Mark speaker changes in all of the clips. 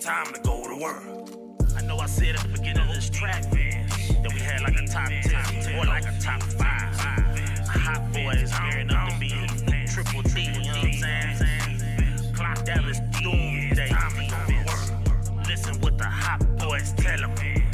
Speaker 1: time to go to work. I know I said at the beginning of this track, man, that we had like a top 10 or like a top 5. Hot boys gearing up to be triple D, you know what I'm saying? Clock Dallas doomsday defense. Listen what the hot boys tell them, man.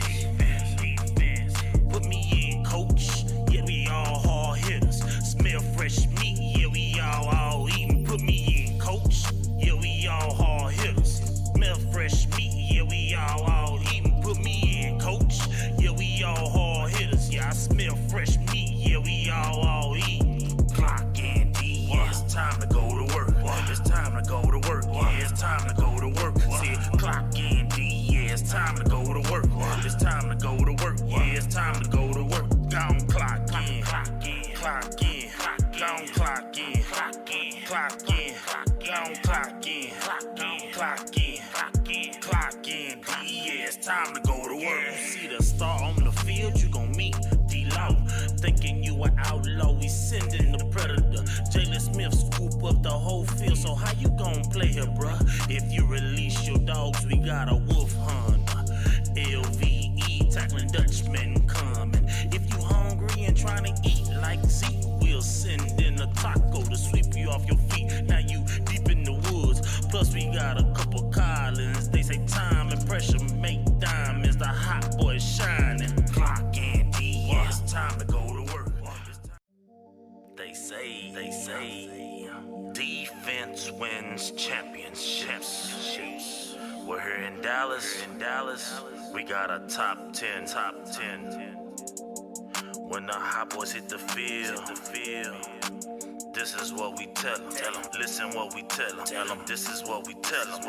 Speaker 1: Put me in, coach. Yeah, we all hard hitters. Smell fresh meat. Yeah, we all eating. Put me in, coach. Yeah, we all hard hitters. Smell fresh meat. Yeah, we all eating. Put me in, coach. Yeah, we all hard hitters. Yeah, I smell fresh meat. Yeah, we all eating. Clock in, D. Yeah, it's time to go to work. It's time to go to work. Yeah, it's time to go to work. See, clock in, D. Yeah, it's time to go to work. It's time to go to work. Yeah, it's time to go to work. Gone clock in, clock in, clock in, gone clock in, clock in, clock in, gone clock in, clock in, clock in, clock in. Yeah, it's time to go to work. You see the star on the field, you gon' meet D-Law. Thinking you an outlaw, we sending the predator. Jalen Smith scoop up the whole field, so how you gon' play here, bruh? If you release your dogs, we got a wolf hunter. LVE, tackling Dutchman coming. If you hungry and trying to eat like Zeke, we'll send in a taco to sweep you off your feet. Now you deep in the woods, plus we got a couple Collins. They say time and pressure make diamonds, the hot boys shining. Clock in, D, yeah, it's time to go to work. They say, defense wins championships. We're here in Dallas, we got a top 10. When the hot boys hit the field, this is what we tell them. Listen what we tell them. This is what we tell them.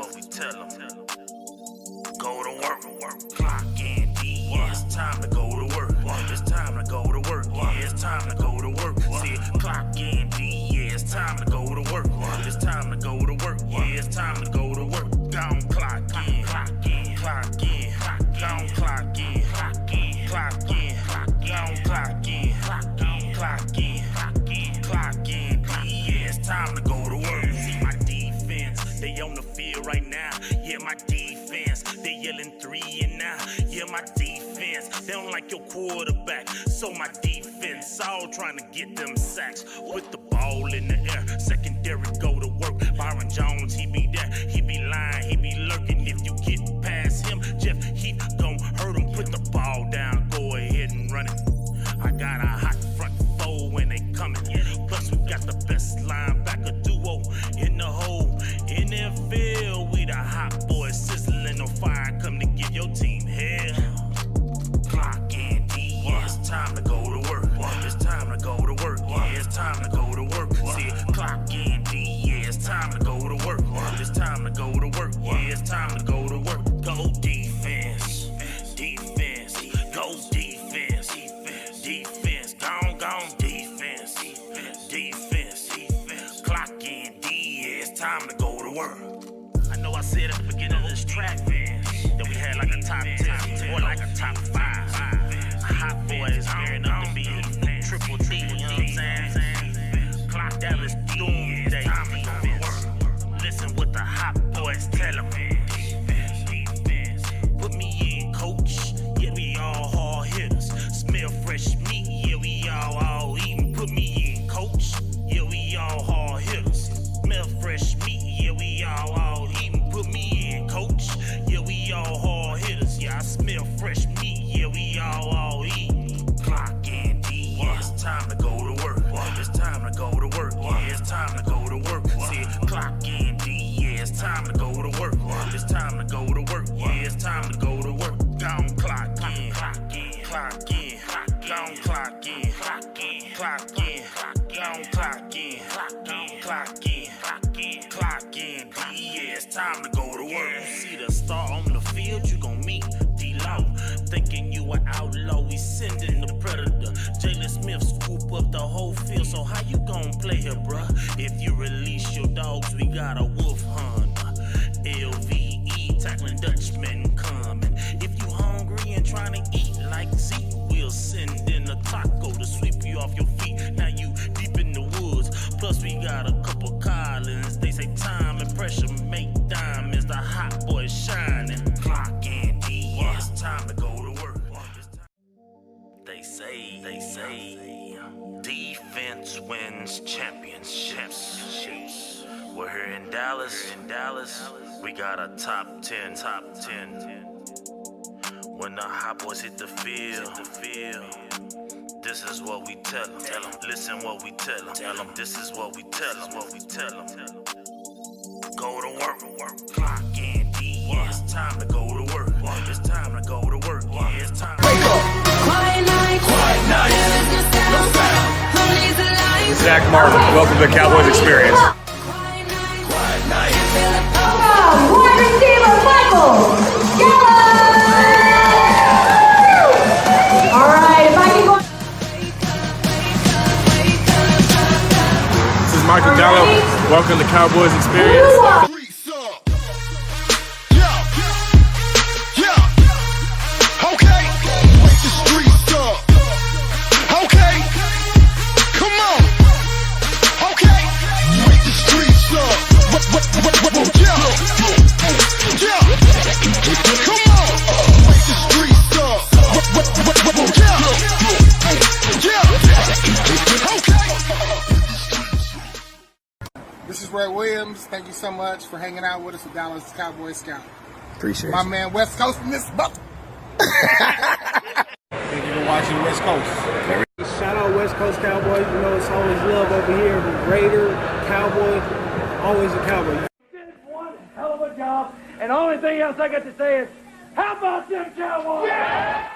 Speaker 1: Go to work. Clock in, D. Yeah, it's time to go to work. It's time to go to work. Yeah, it's time to go to work. See, clock in, D. Yeah, it's time to go to work. It's time to go to work. Yeah, it's time to go to work. Gone clock in, clock in, clock in, gone clock in, clock in, clock in, gone clock in, clock in, clock in. Yeah, it's time to go to work. See my defense, they on the field right now. Yeah, my defense, they yelling 3 and now. Yeah, my defense, they don't like your quarterback. So my defense, all trying to get them sacks. With the ball in the air, secondary go to work. Byron Jones, he be there, he be lying, he be lurking. If you get past him, Jeff Heath gon' hurt him. Put the ball down, go ahead and run it. I got a hot front four when they coming. Plus we got the best linebacker duo in the whole NFL. We the hot boys sizzling on fire, come to give your team hell. Clock in, D, yeah, it's time to go to work. It's time to go to work. Yeah, it's time to go to work. See, clock in, D, yeah, it's time to go to work. It's time to go to work. Yeah, it's time to go to work. Go defense, go defense, gone defense, clock in, D, yeah, it's time to go to work. I know I said at the beginning of this track, man, that we had like a top 10 or like a top 5. Hot boys gearing up to be triple D, you know what I'm saying? Clock Dallas doomsday defense. Listen what the hot boys tell them, man. Put me in, coach. Yeah, we all hard hitters. Smell fresh meat. Yeah, we all eating. Put me in, coach. Yeah, we all hard hitters. Smell fresh meat. Yeah, we all eating. Put me in, coach. Yeah, we all hard hitters. Yeah, I smell fresh meat. Yeah, we all eating. Clock in, D. Yeah, it's time to go to work. It's time to go to work. Yeah, it's time to go to work. See, clock in, D. Yeah, it's time to go to work. It's time to go to work. Yeah, it's time to go to work. Gone clock in, clock in, gone clock in, clock in, gone clock in, clock in, D. Yeah, it's time to go to work. You see the star on the field, you gon' meet D-Law. Thinking you an outlaw, we sending the predator. Jalen Smith scoop up the whole field, so how you gon' play here, bruh? If you release your dogs, we got a wolf hunter. LVE, tackling Dutchman coming. If you hungry and trying to eat like Zeke, we'll send in a taco to sweep you off your feet. Now you deep in the woods, plus we got a couple Collins. They say time and pressure make diamonds, the hot boys shining. championships. We're here in Dallas. We got a top 10. When the hot boys hit the field, this is what we tell them. Listen what we tell them. This is what we tell them. Go to work. Clock in, yeah, it's time to go to work. It's time to go to work. Yeah, it's time to wake up. Quiet night. No sound.
Speaker 2: Zach Martin, welcome to the Cowboys experience.
Speaker 1: Quiet night.
Speaker 3: Wide receiver Michael. All right, if I can go.
Speaker 2: This is Michael Gallo. Welcome to Cowboys experience.
Speaker 4: This is Ray Williams. Thank you so much for hanging out with us at Dallas Cowboy Scout.
Speaker 5: Appreciate
Speaker 4: My
Speaker 5: it.
Speaker 4: man West Coast from this buck.
Speaker 6: Thank you for watching West Coast.
Speaker 7: Shout out West Coast Cowboys. You know, it's always love over here. Raider, Cowboy, always a Cowboy.
Speaker 8: Did one hell of a job, and the only thing else I got to say is, how about them Cowboys? Yeah!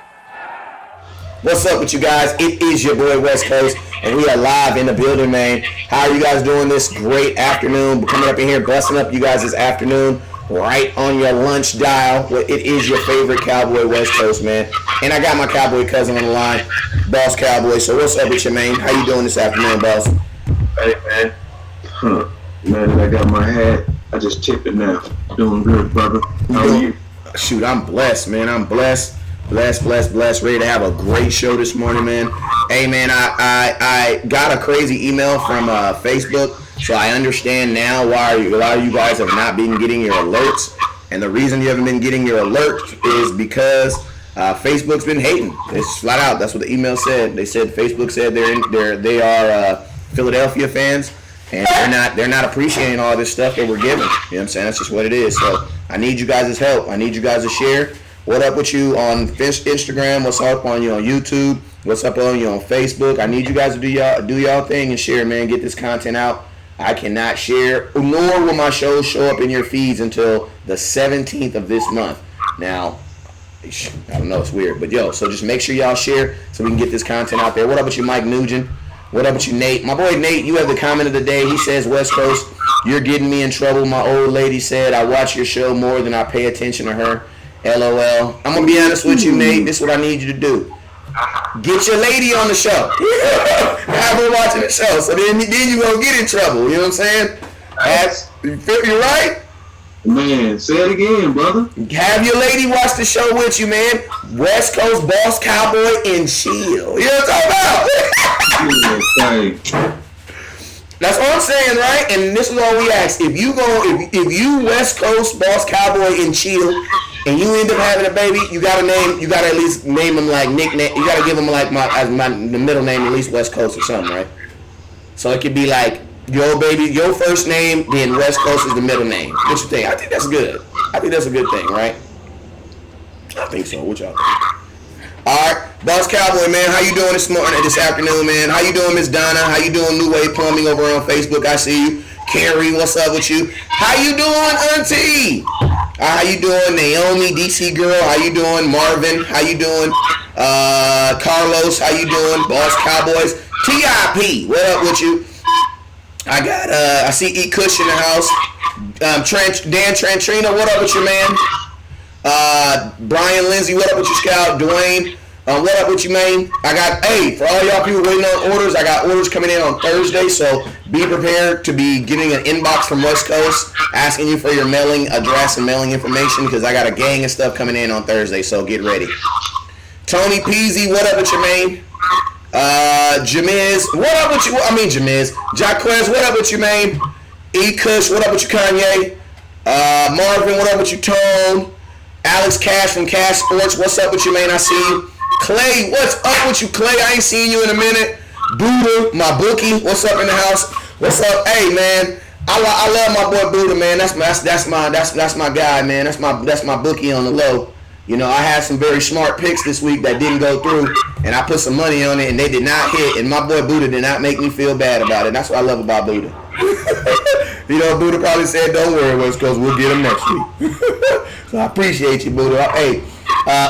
Speaker 5: What's up with you guys? It is your boy West Coast, and we are live in the building, man. How are you guys doing this great afternoon? We're coming up in here, busting up you guys this afternoon, right on your lunch dial. It is your favorite Cowboy West Coast, man. And I got my Cowboy cousin on the line, Boss Cowboy. So what's up with you, man? How you doing this afternoon, Boss?
Speaker 9: Hey, man. Now that I got my hat, I just tipped it now. Doing good, brother. How are you?
Speaker 5: Shoot, I'm blessed, man. I'm blessed. Blessed. Ready to have a great show this morning, man. Hey, man, I got a crazy email from Facebook, so I understand now why a lot of you guys have not been getting your alerts. And the reason you haven't been getting your alerts is because Facebook's been hating. It's flat out. That's what the email said. They said Facebook said they are Philadelphia fans, and they're not appreciating all this stuff that we're giving. You know what I'm saying? That's just what it is. So I need you guys' help. I need you guys to share. What up with you on Instagram? What's up on you on YouTube? What's up on you on Facebook? I need you guys to do y'all thing and share, man. Get this content out. I cannot share, nor will my shows show up in your feeds until the 17th of this month. Now, I don't know, it's weird, but so just make sure y'all share so we can get this content out there. What up with you, Mike Nugent? What up with you, Nate? My boy Nate, you have the comment of the day. He says, West Coast, you're getting me in trouble. My old lady said I watch your show more than I pay attention to her. LOL. I'm going to be honest with you, Nate. This is what I need you to do. Get your lady on the show. Have her watching the show. So then you're going to get in trouble. You know what I'm saying? You right?
Speaker 9: Man, say it again, brother.
Speaker 5: Have your lady watch the show with you, man. West Coast Boss Cowboy and chill. You know what I'm talking about? That's what I'm saying, right? And this is all we ask. If you West Coast Boss Cowboy and chill, and you end up having a baby, you gotta at least name him like nickname. You gotta give him like the middle name, at least West Coast or something, right? So it could be like your baby, your first name, then West Coast is the middle name. What you think? I think that's good. I think that's a good thing, right? I think so. What y'all think? All right, Boss Cowboy, man, how you doing this afternoon, man? How you doing, Miss Donna? How you doing, New Way Plumbing over on Facebook? I see you. Carrie, what's up with you? How you doing, Auntie? How you doing, Naomi, DC girl? How you doing, Marvin? How you doing, Carlos? How you doing, Boss Cowboys? TIP, what up with you? I got, I see E. Cush in the house. Dan Trantrina, what up with you, man? Brian Lindsay, what up with you, Scout? Dwayne, what up with you, man? For all y'all people waiting on orders, I got orders coming in on Thursday, so be prepared to be getting an inbox from West Coast asking you for your mailing address and mailing information because I got a gang of stuff coming in on Thursday, so get ready. Tony Peasy, what up with you, man? Jamiz, what up with you? Jamiz. Jaquez, what up with you, man? E. Kush, what up with you, Kanye? Marvin, what up with you, Tone? Alex Cash from Cash Sports, what's up with you, man? I see you. Clay, what's up with you, Clay? I ain't seen you in a minute. Buddha, my bookie. What's up in the house? What's up? Hey, man. I love my boy Buddha, man. That's my guy, man. That's my bookie on the low. You know, I had some very smart picks this week that didn't go through, and I put some money on it, and they did not hit, and my boy Buddha did not make me feel bad about it. That's what I love about Buddha. You know, Buddha probably said, don't worry, West Coast, we'll get him next week. So I appreciate you, Buddha. Hey,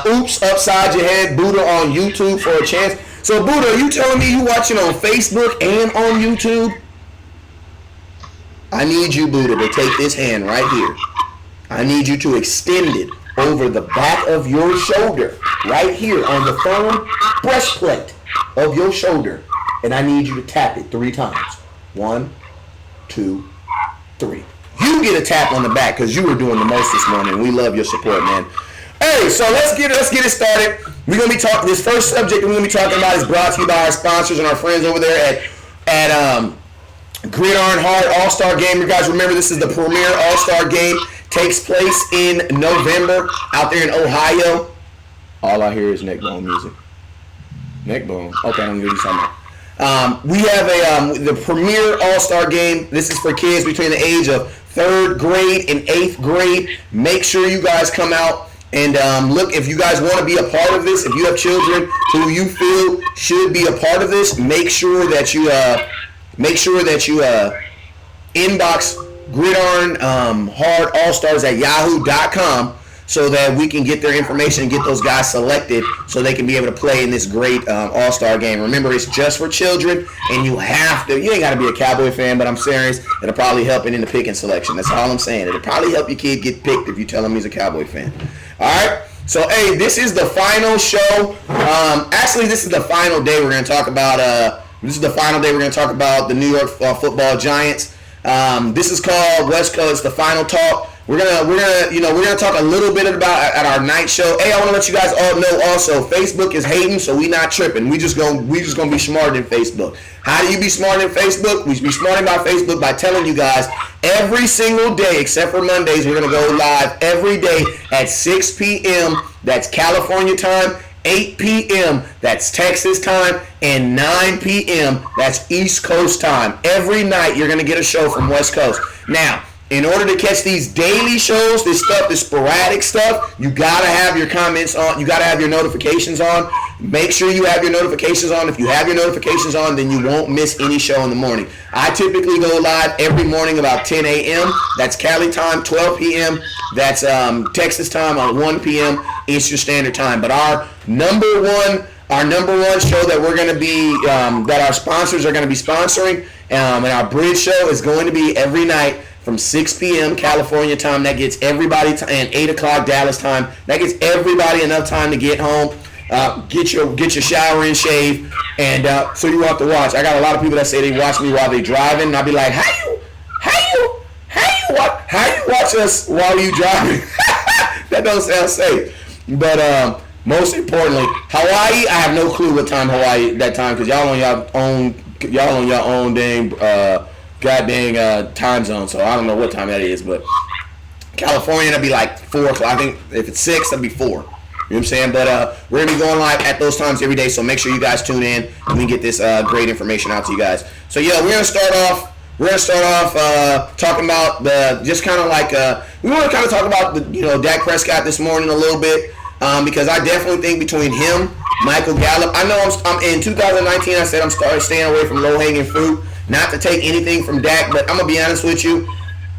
Speaker 5: Oops Upside Your Head, Buddha on YouTube for a chance. So, Buddha, are you telling me you watching on Facebook and on YouTube? I need you, Buddha, to take this hand right here. I need you to extend it over the back of your shoulder, right here on the firm breastplate of your shoulder. And I need you to tap it 3 times. 1, 2, 3. You get a tap on the back because you were doing the most this morning. We love your support, man. Hey, so let's get it started. We're gonna be talking. This first subject we're gonna be talking about is brought to you by our sponsors and our friends over there at Gridiron Hard All-Star Game. You guys remember this is the premier All-Star Game. Takes place in November out there in Ohio. All I hear is neck bone music. Neck bone. Okay, I'm gonna do something. We have the premier All-Star Game. This is for kids between the age of 3rd grade and 8th grade. Make sure you guys come out and look. If you guys want to be a part of this, if you have children who you feel should be a part of this, make sure that you inbox Gridiron Hard All-Stars at yahoo.com so that we can get their information and get those guys selected so they can be able to play in this great All-Star game. Remember, it's just for children, and you ain't got to be a Cowboy fan, but I'm serious. It'll probably help in the picking selection. That's all I'm saying. It'll probably help your kid get picked if you tell him he's a Cowboy fan. All right? So, hey, this is the final show. Actually, this is the final day we're going to talk about the New York Football Giants. This is called West Coast, the final talk. We're gonna talk a little bit about at our night show. Hey, I want to let you guys all know also, Facebook is hating, so we not tripping. We just gonna be smarter than Facebook. How do you be smarter than Facebook? We be smarter about Facebook by telling you guys every single day, except for Mondays, we're gonna go live every day at 6 p.m. That's California time. 8 p.m. that's Texas time, and 9 p.m. that's East Coast time. Every night you're going to get a show from West Coast. Now, in order to catch these daily shows, this sporadic stuff, you got to have your comments on. You got to have your notifications on. Make sure you have your notifications on. If you have your notifications on, then you won't miss any show in the morning. I typically go live every morning about 10 a.m. That's Cali time, 12 p.m. That's Texas time on 1 p.m. Eastern Standard Time. But our number one show that we're going to be, that our sponsors are going to be sponsoring, and our bridge show is going to be every night from 6 p.m. California time. That gets everybody, and 8 o'clock Dallas time. That gets everybody enough time to get home, get your shower and shave, and so you have to watch. I got a lot of people that say they watch me while they driving, and I'll be like, how you watch us while you driving? That don't sound safe. But most importantly, Hawaii, I have no clue what time Hawaii that time, because y'all on your own dang goddamn time zone, so I don't know what time that is. But California, that'd be like 4 o'clock. I think if it's 6, that'd be 4. You know what I'm saying? But we're gonna be going live at those times every day, so make sure you guys tune in and we get this great information out to you guys. So yeah, we're gonna start off talking about we want to kind of talk about Dak Prescott this morning a little bit, because I definitely think between him, Michael Gallup, I know I'm in 2019. I said I'm staying away from low hanging fruit, not to take anything from Dak, but I'm gonna be honest with you.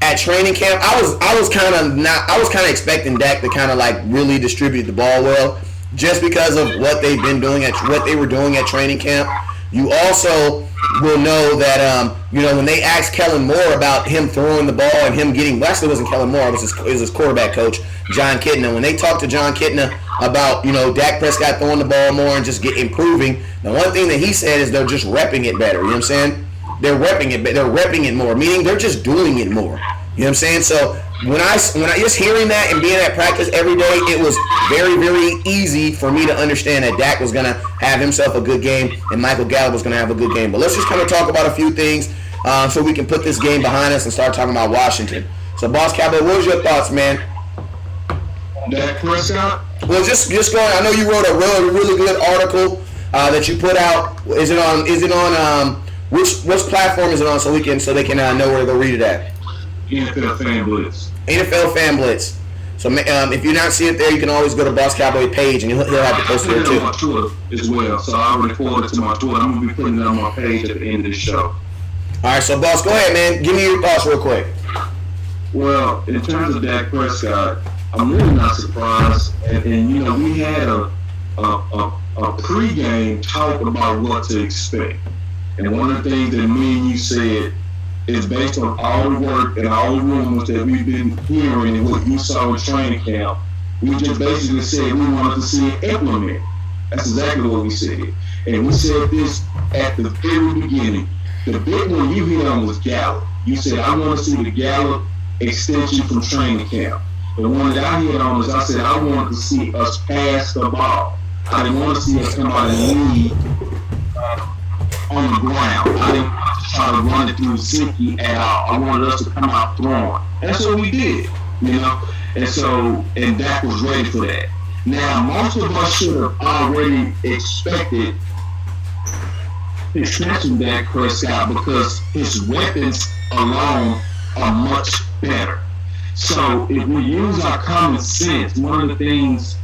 Speaker 5: At training camp, I was kind of expecting Dak to kind of like really distribute the ball well, just because of what they were doing at training camp. You also will know that when they asked Kellen Moore about him throwing the ball and him getting, well, actually it wasn't Kellen Moore, it was his quarterback coach, John Kitna. When they talked to John Kitna about Dak Prescott throwing the ball more and just improving, the one thing that he said is they're just repping it better. You know what I'm saying? They're repping it more, meaning they're just doing it more. You know what I'm saying? So when I just hearing that and being at practice every day, it was very, very easy for me to understand that Dak was going to have himself a good game and Michael Gallup was going to have a good game. But let's just kind of talk about a few things so we can put this game behind us and start talking about Washington. So, Boss Cowboy, what was your thoughts, man?
Speaker 9: Dak Prescott?
Speaker 5: Well, just going. I know you wrote a really good article that you put out. Is it on which platform is it on so they can know where to go read it at?
Speaker 9: NFL Fan Blitz.
Speaker 5: NFL Fan Blitz. So if you not see it there, you can always go to Boss Cowboy page and he'll have it posted there too.
Speaker 9: On my Twitter as well, so I already forwarded it to my Twitter. I'm gonna be putting it on my page at the end of the show.
Speaker 5: All right, so Boss, go ahead, man. Give me your thoughts real quick.
Speaker 9: Well, in terms of Dak Prescott, I'm really not surprised. And you know, we had a pregame talk about what to expect. And one of the things that me and you said is based on all the work and all the rumors that we've been hearing and what you saw in training camp. We just basically said we wanted to see it implement. That's exactly what we said. And we said this at the very beginning. The big one you hit on was Gallup. You said, I want to see the Gallup extension from training camp. The one that I hit on was I said, I wanted to see us pass the ball. I didn't want to see us come out and lead on the ground. I didn't want to try to run it through Zeke at all. I wanted us to come out throwing. That's what we did, you know? And Dak was ready for that. Now, most of us should have already expected success from Dak Prescott because his weapons alone are much better. So if we use our common sense, one of the things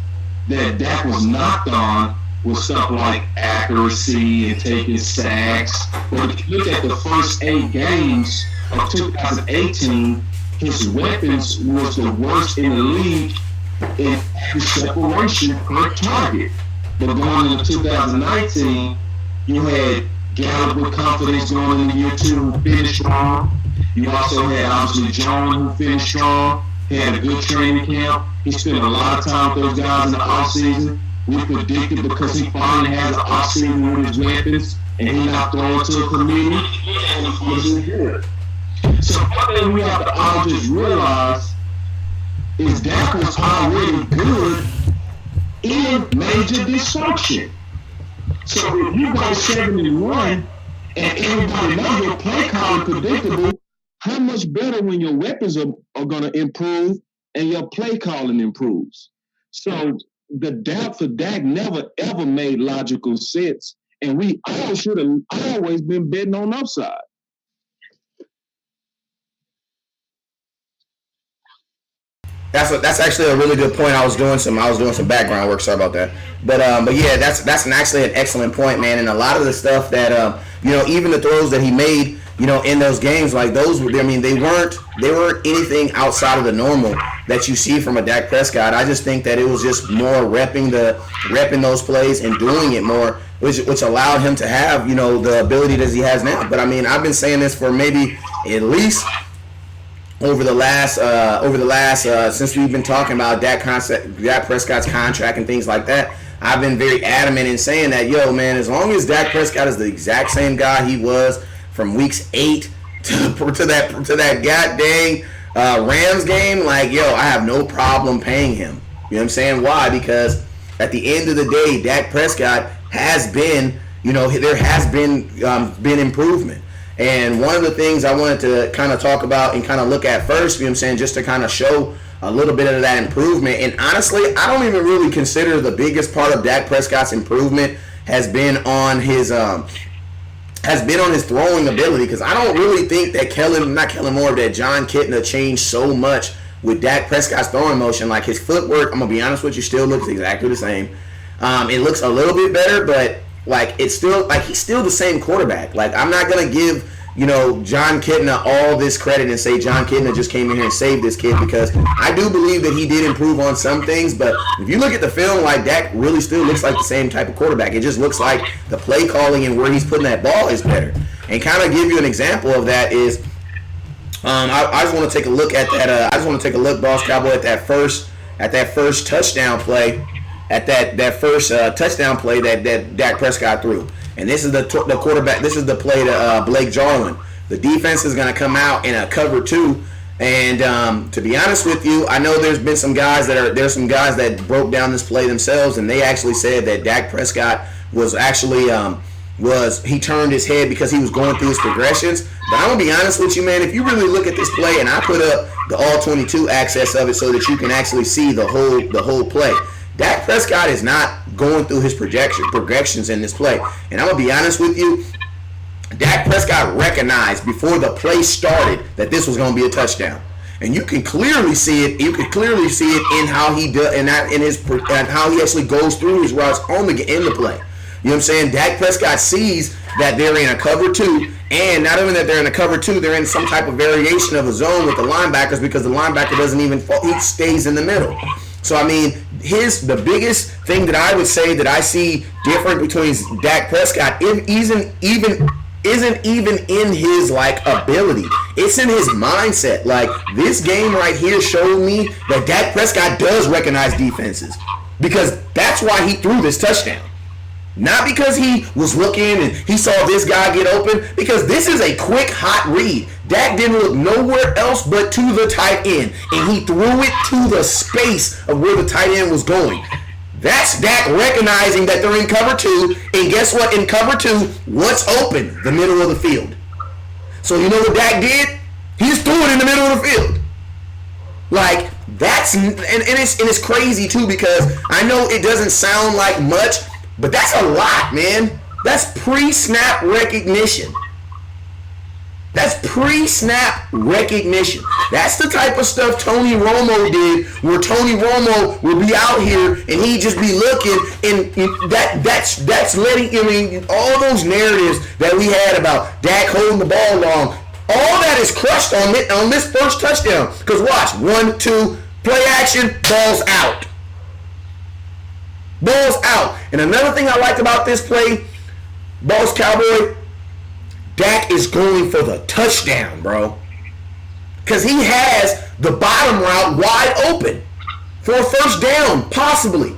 Speaker 9: that Dak was knocked on was stuff like accuracy and taking sacks. But if you look at the first 8 games of 2018, his weapons was the worst in the league in separation per target. But going into 2019, you had Gallup with confidence going into year 2 who finished strong. You also had obviously John who finished strong. He had a good training camp. He spent a lot of time with those guys in the offseason. We predicted because he finally has an offseason with his weapons and he not throwing to a committee. He was good. So one thing we have to all just realize is Dak was already good in major dysfunction. So if you go 7-1 and everybody knows your play calling predictable, how much better when your weapons are going to improve and your play calling improves? So the doubt for Dak never ever made logical sense, and we all should have always been betting on upside.
Speaker 5: That's actually a really good point. I was doing some background work. Sorry about that. But yeah, that's actually an excellent point, man. And a lot of the stuff that even the throws that he made, in those games, like those, I mean, they weren't anything outside of the normal that you see from a Dak Prescott. I just think that it was just more repping those plays and doing it more, which allowed him to have the ability that he has now. But I mean, I've been saying this for maybe at least over the last since we've been talking about Dak Prescott's contract and things like that. I've been very adamant in saying that, yo, man, as long as Dak Prescott is the exact same guy he was from weeks 8 to that goddamn Rams game, like, yo, I have no problem paying him. You know what I'm saying? Why? Because at the end of the day, Dak Prescott has been, there has been improvement. And one of the things I wanted to kind of talk about and kind of look at first, you know what I'm saying, just to kind of show a little bit of that improvement. And honestly, I don't even really consider the biggest part of Dak Prescott's improvement has been on his throwing ability, because I don't really think that that John Kitna changed so much with Dak Prescott's throwing motion. Like, his footwork, I'm gonna be honest with you, still looks exactly the same. It looks a little bit better, but like, it's still like he's still the same quarterback. Like, I'm not gonna give John Kitna all this credit and say John Kitna just came in here and saved this kid, because I do believe that he did improve on some things. But if you look at the film, like, Dak really still looks like the same type of quarterback. It just looks like the play calling and where he's putting that ball is better. And kind of give you an example of that is, I just want to take a look at that. I just want to take a look, Boss Cowboy, at that first touchdown play. At that first touchdown play that Dak Prescott threw. And this is the quarterback. This is the play to Blake Jarwin. The defense is going to come out in a cover 2. And to be honest with you, I know there's some guys that broke down this play themselves, and they actually said that Dak Prescott was actually he turned his head because he was going through his progressions. But I'm gonna be honest with you, man. If you really look at this play, and I put up the all 22 access of it so that you can actually see the whole play. Dak Prescott is not going through his projections in this play. And I'm going to be honest with you, Dak Prescott recognized before the play started that this was going to be a touchdown. And you can clearly see it. You can clearly see it in how he does, and how he actually goes through his routes in the play. You know what I'm saying? Dak Prescott sees that they're in a cover 2, and not only that they're in a cover 2, they're in some type of variation of a zone with the linebackers because the linebacker doesn't even fall, he stays in the middle. So I mean, the biggest thing that I would say that I see different between Dak Prescott isn't even in his ability. It's in his mindset. Like, this game right here showed me that Dak Prescott does recognize defenses, because that's why he threw this touchdown. Not because he was looking and he saw this guy get open, because this is a quick, hot read. Dak didn't look nowhere else but to the tight end, and he threw it to the space of where the tight end was going. That's Dak recognizing that they're in cover 2, and guess what? In cover 2, what's open? The middle of the field. So you know what Dak did? He just threw it in the middle of the field. Like, that's, and it's crazy too, because I know it doesn't sound like much, but that's a lot, man. That's pre-snap recognition. That's pre-snap recognition. That's the type of stuff Tony Romo did, where Tony Romo would be out here and he'd just be looking, and that's letting, I mean, all those narratives that we had about Dak holding the ball long, all that is crushed on this first touchdown. Because watch, 1, 2, play action, ball's out. Ball's out. And another thing I liked about this play, Boss Cowboy, Dak is going for the touchdown, bro. Because he has the bottom route wide open for a first down, possibly.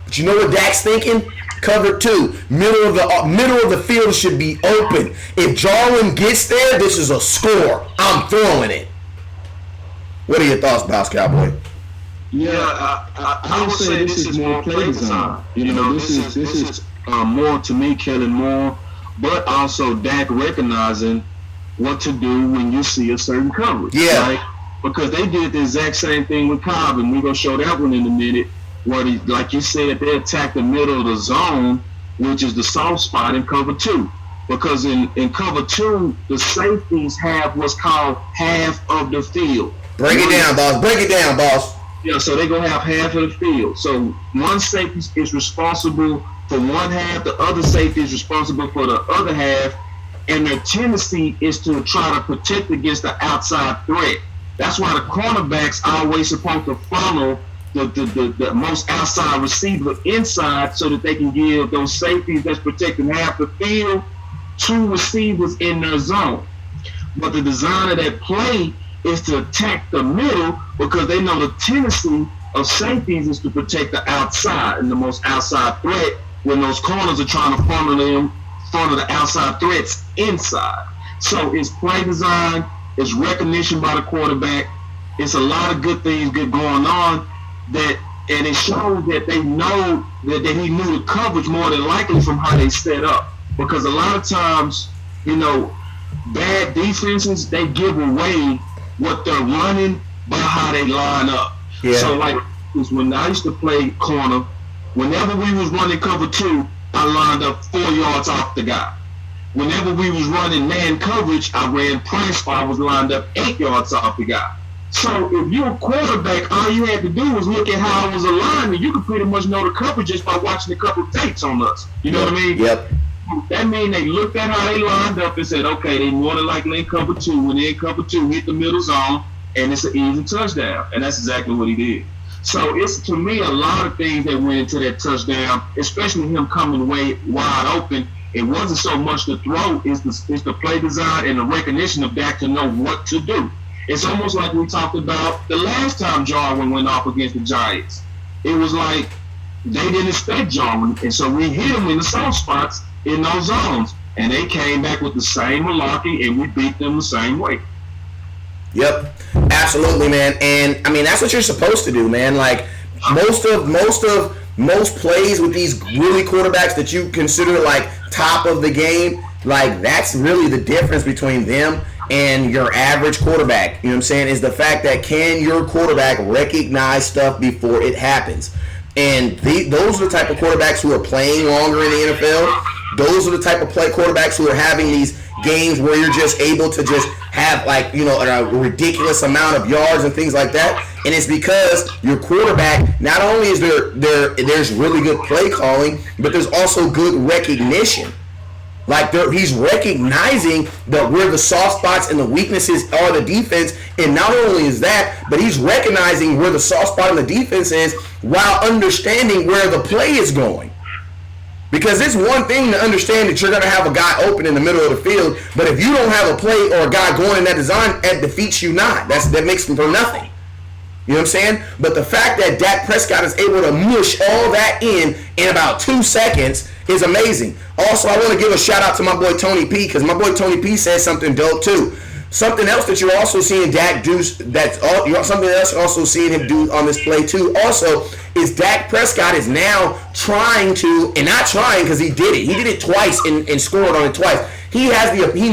Speaker 5: But you know what Dak's thinking? Cover 2. Middle of the field should be open. If Jarwin gets there, this is a score. I'm throwing it. What are your thoughts, Boss Cowboy?
Speaker 9: Yeah, I would say this is more play design. You know, this is more, to me, Kellen Moore, but also Dak recognizing what to do when you see a certain coverage.
Speaker 5: Yeah.
Speaker 9: Right? Because they did the exact same thing with Cobb, and we're going to show that one in a minute, where, like you said, they attack the middle of the zone, which is the soft spot in cover 2. Because in cover 2, the safeties have what's called half of the field.
Speaker 5: Break it down, boss. Break it down, boss.
Speaker 9: Yeah, so they're going to have half of the field. So one safety is responsible for one half, the other safety is responsible for the other half, and their tendency is to try to protect against the outside threat. That's why the cornerbacks are always supposed to follow the most outside receiver inside, so that they can give those safeties that's protecting half the field 2 receivers in their zone. But the design of that play is to attack the middle, because they know the tendency of safeties is to protect the outside and the most outside threat, when those corners are trying to funnel the outside threats inside. So it's play design, it's recognition by the quarterback, it's a lot of good things going on, and it shows that they know that he knew the coverage more than likely from how they set up. Because a lot of times, you know, bad defenses, they give away what they're running by how they line up.
Speaker 5: Yeah.
Speaker 9: So like when I used to play corner, whenever we was running cover 2, I lined up 4 yards off the guy. Whenever we was running man coverage, I ran press, I was lined up 8 yards off the guy. So if you're a quarterback, all you had to do was look at how I was aligned, and you could pretty much know the coverage just by watching a couple of tapes on us. You know what I mean?
Speaker 5: Yep.
Speaker 9: That means they looked at how they lined up and said, okay, they more than likely in cover 2. When they in cover 2, hit the middle zone, and it's an easy touchdown. And that's exactly what he did. So it's, to me, a lot of things that went into that touchdown, especially him coming way wide open. It wasn't so much the throw, it's the play design and the recognition of Dak to know what to do. It's almost like we talked about the last time Jarwin went off against the Giants. It was like they didn't expect Jarwin, and so we hit him in the soft spots in those zones, and they came back with the same malarkey, and we beat them the same way.
Speaker 5: Yep, absolutely, man. And I mean, that's what you're supposed to do, man. Like most plays with these really quarterbacks that you consider like top of the game, like that's really the difference between them and your average quarterback. You know what I'm saying? Is the fact that can your quarterback recognize stuff before it happens? And those are the type of quarterbacks who are playing longer in the NFL. Those are the type of quarterbacks who are having these games where you're just able to just have a ridiculous amount of yards and things like that. And it's because your quarterback, not only is there's really good play calling, but there's also good recognition. Like he's recognizing where the soft spots and the weaknesses are the defense, and not only is that, but he's recognizing where the soft spot in the defense is while understanding where the play is going. Because it's one thing to understand that you're going to have a guy open in the middle of the field, but if you don't have a play or a guy going in that design, that defeats you not. That makes him for nothing. You know what I'm saying? But the fact that Dak Prescott is able to mush all that in about 2 seconds is amazing. Also, I want to give a shout out to my boy Tony P, because my boy Tony P said something dope too. Something else that you're also seeing Dak do, something else you're also seeing him do on this play too, also, is Dak Prescott is now trying to, and not trying because he did it. He did it twice and scored on it twice. He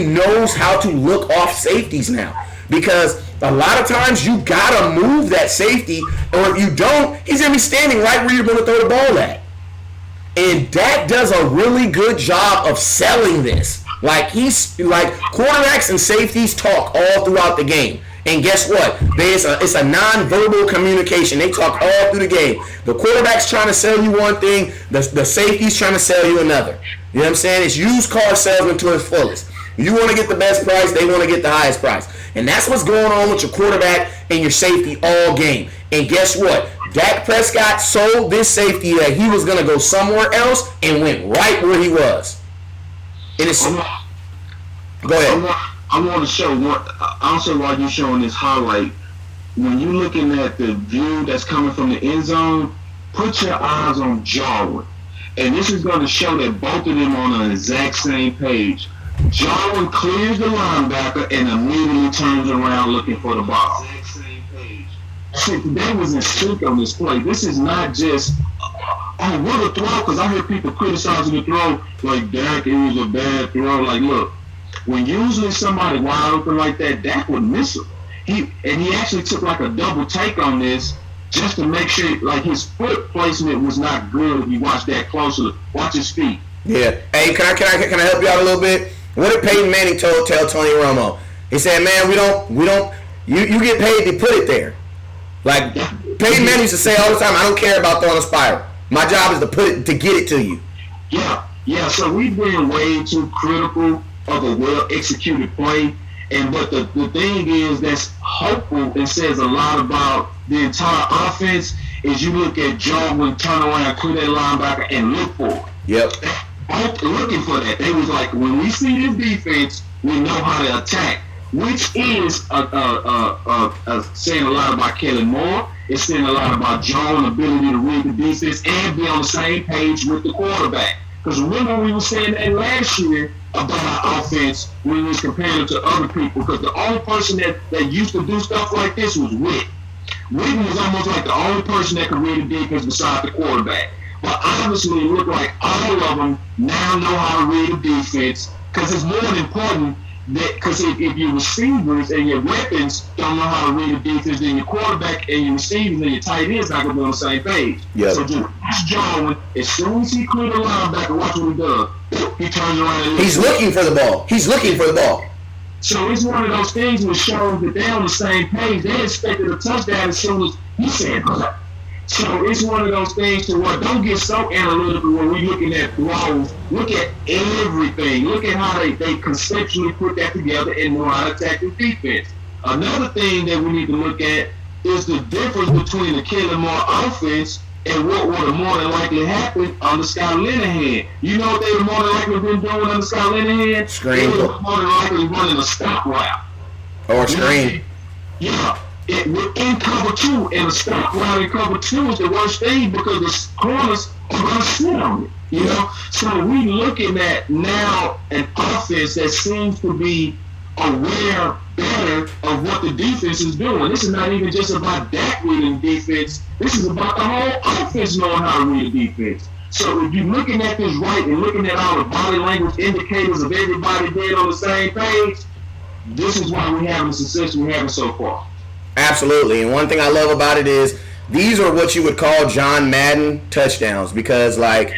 Speaker 5: knows how to look off safeties now. Because a lot of times you gotta move that safety, or if you don't, he's gonna be standing right where you're gonna throw the ball at. And Dak does a really good job of selling this. Quarterbacks and safeties talk all throughout the game. And guess what? It's a non-verbal communication. They talk all through the game. The quarterback's trying to sell you one thing, the safety's trying to sell you another. You know what I'm saying? It's used car salesman to its fullest. You want to get the best price, they want to get the highest price. And that's what's going on with your quarterback and your safety all game. And guess what? Dak Prescott sold this safety that he was going to go somewhere else and went right where he was. Go ahead.
Speaker 9: I want to show also while you're showing this highlight, when you're looking at the view that's coming from the end zone, put your eyes on Jarwin. And this is going to show that both of them on the exact same page. Jarwin clears the linebacker and immediately turns around looking for the ball. They was in sync on this play. This is not just, what a throw, because I hear people criticizing the throw like Dak, it was a bad throw. Like, look, when usually somebody wide open like that, Dak would miss him. He actually took like a double take on this just to make sure like his foot placement was not good. If you watch that closely, watch his feet.
Speaker 5: Yeah. Hey, can I help you out a little bit? What did Peyton Manning tell Tony Romo? He said, man, you get paid to put it there. Like, Peyton Manning used to say all the time, I don't care about throwing a spiral. My job is to get it to you.
Speaker 9: Yeah, so we've been way too critical of a well-executed play. But the thing is that's hopeful and says a lot about the entire offense is you look at Jarwin, turn around, clear that linebacker, and look for it.
Speaker 5: Yep.
Speaker 9: Both looking for that. They was like, when we see this defense, we know how to attack, which is saying a lot about Kellen Moore. It's saying a lot about Jarwin's ability to read the defense and be on the same page with the quarterback. Because remember, we were saying that last year about our offense when we was comparing it to other people. Because the only person that used to do stuff like this was Witt. Witt was almost like the only person that could read the defense beside the quarterback. But obviously, it looked like all of them now know how to read the defense, because it's more important that because if your receivers and your weapons don't know how to read the defense, then your quarterback and your receivers and your tight ends not going to be on the same page.
Speaker 5: Yep.
Speaker 9: So just watch Jarwin. As soon as he clears the linebacker, watch what he does. He turns around and
Speaker 5: He's looking for the ball.
Speaker 9: So it's one of those things which shows that they're on the same page. They expected a touchdown as soon as he said that. So it's one of those things to where don't get so analytical when we're looking at throws. Look at everything. Look at how they conceptually put that together and know how to attack the defense. Another thing that we need to look at is the difference between the Kellen Moore offense and what would have more than likely happened under Scott Linehan. You know what they would more than likely been doing under Scott Linehan?
Speaker 5: Screen.
Speaker 9: They would have more than likely running a stop route.
Speaker 5: Or screen.
Speaker 9: Yeah. In cover two, and the stop route in cover two is the worst thing because the corners are going to sit on it. You know? So we looking at now an offense that seems to be aware better of what the defense is doing. This is not even just about Dak reading defense. This is about the whole offense knowing how to read the defense. So if you're looking at this right and looking at all the body language indicators of everybody being on the same page, this is why we're having the success we're having so far.
Speaker 5: Absolutely. And one thing I love about it is these are what you would call John Madden touchdowns, because like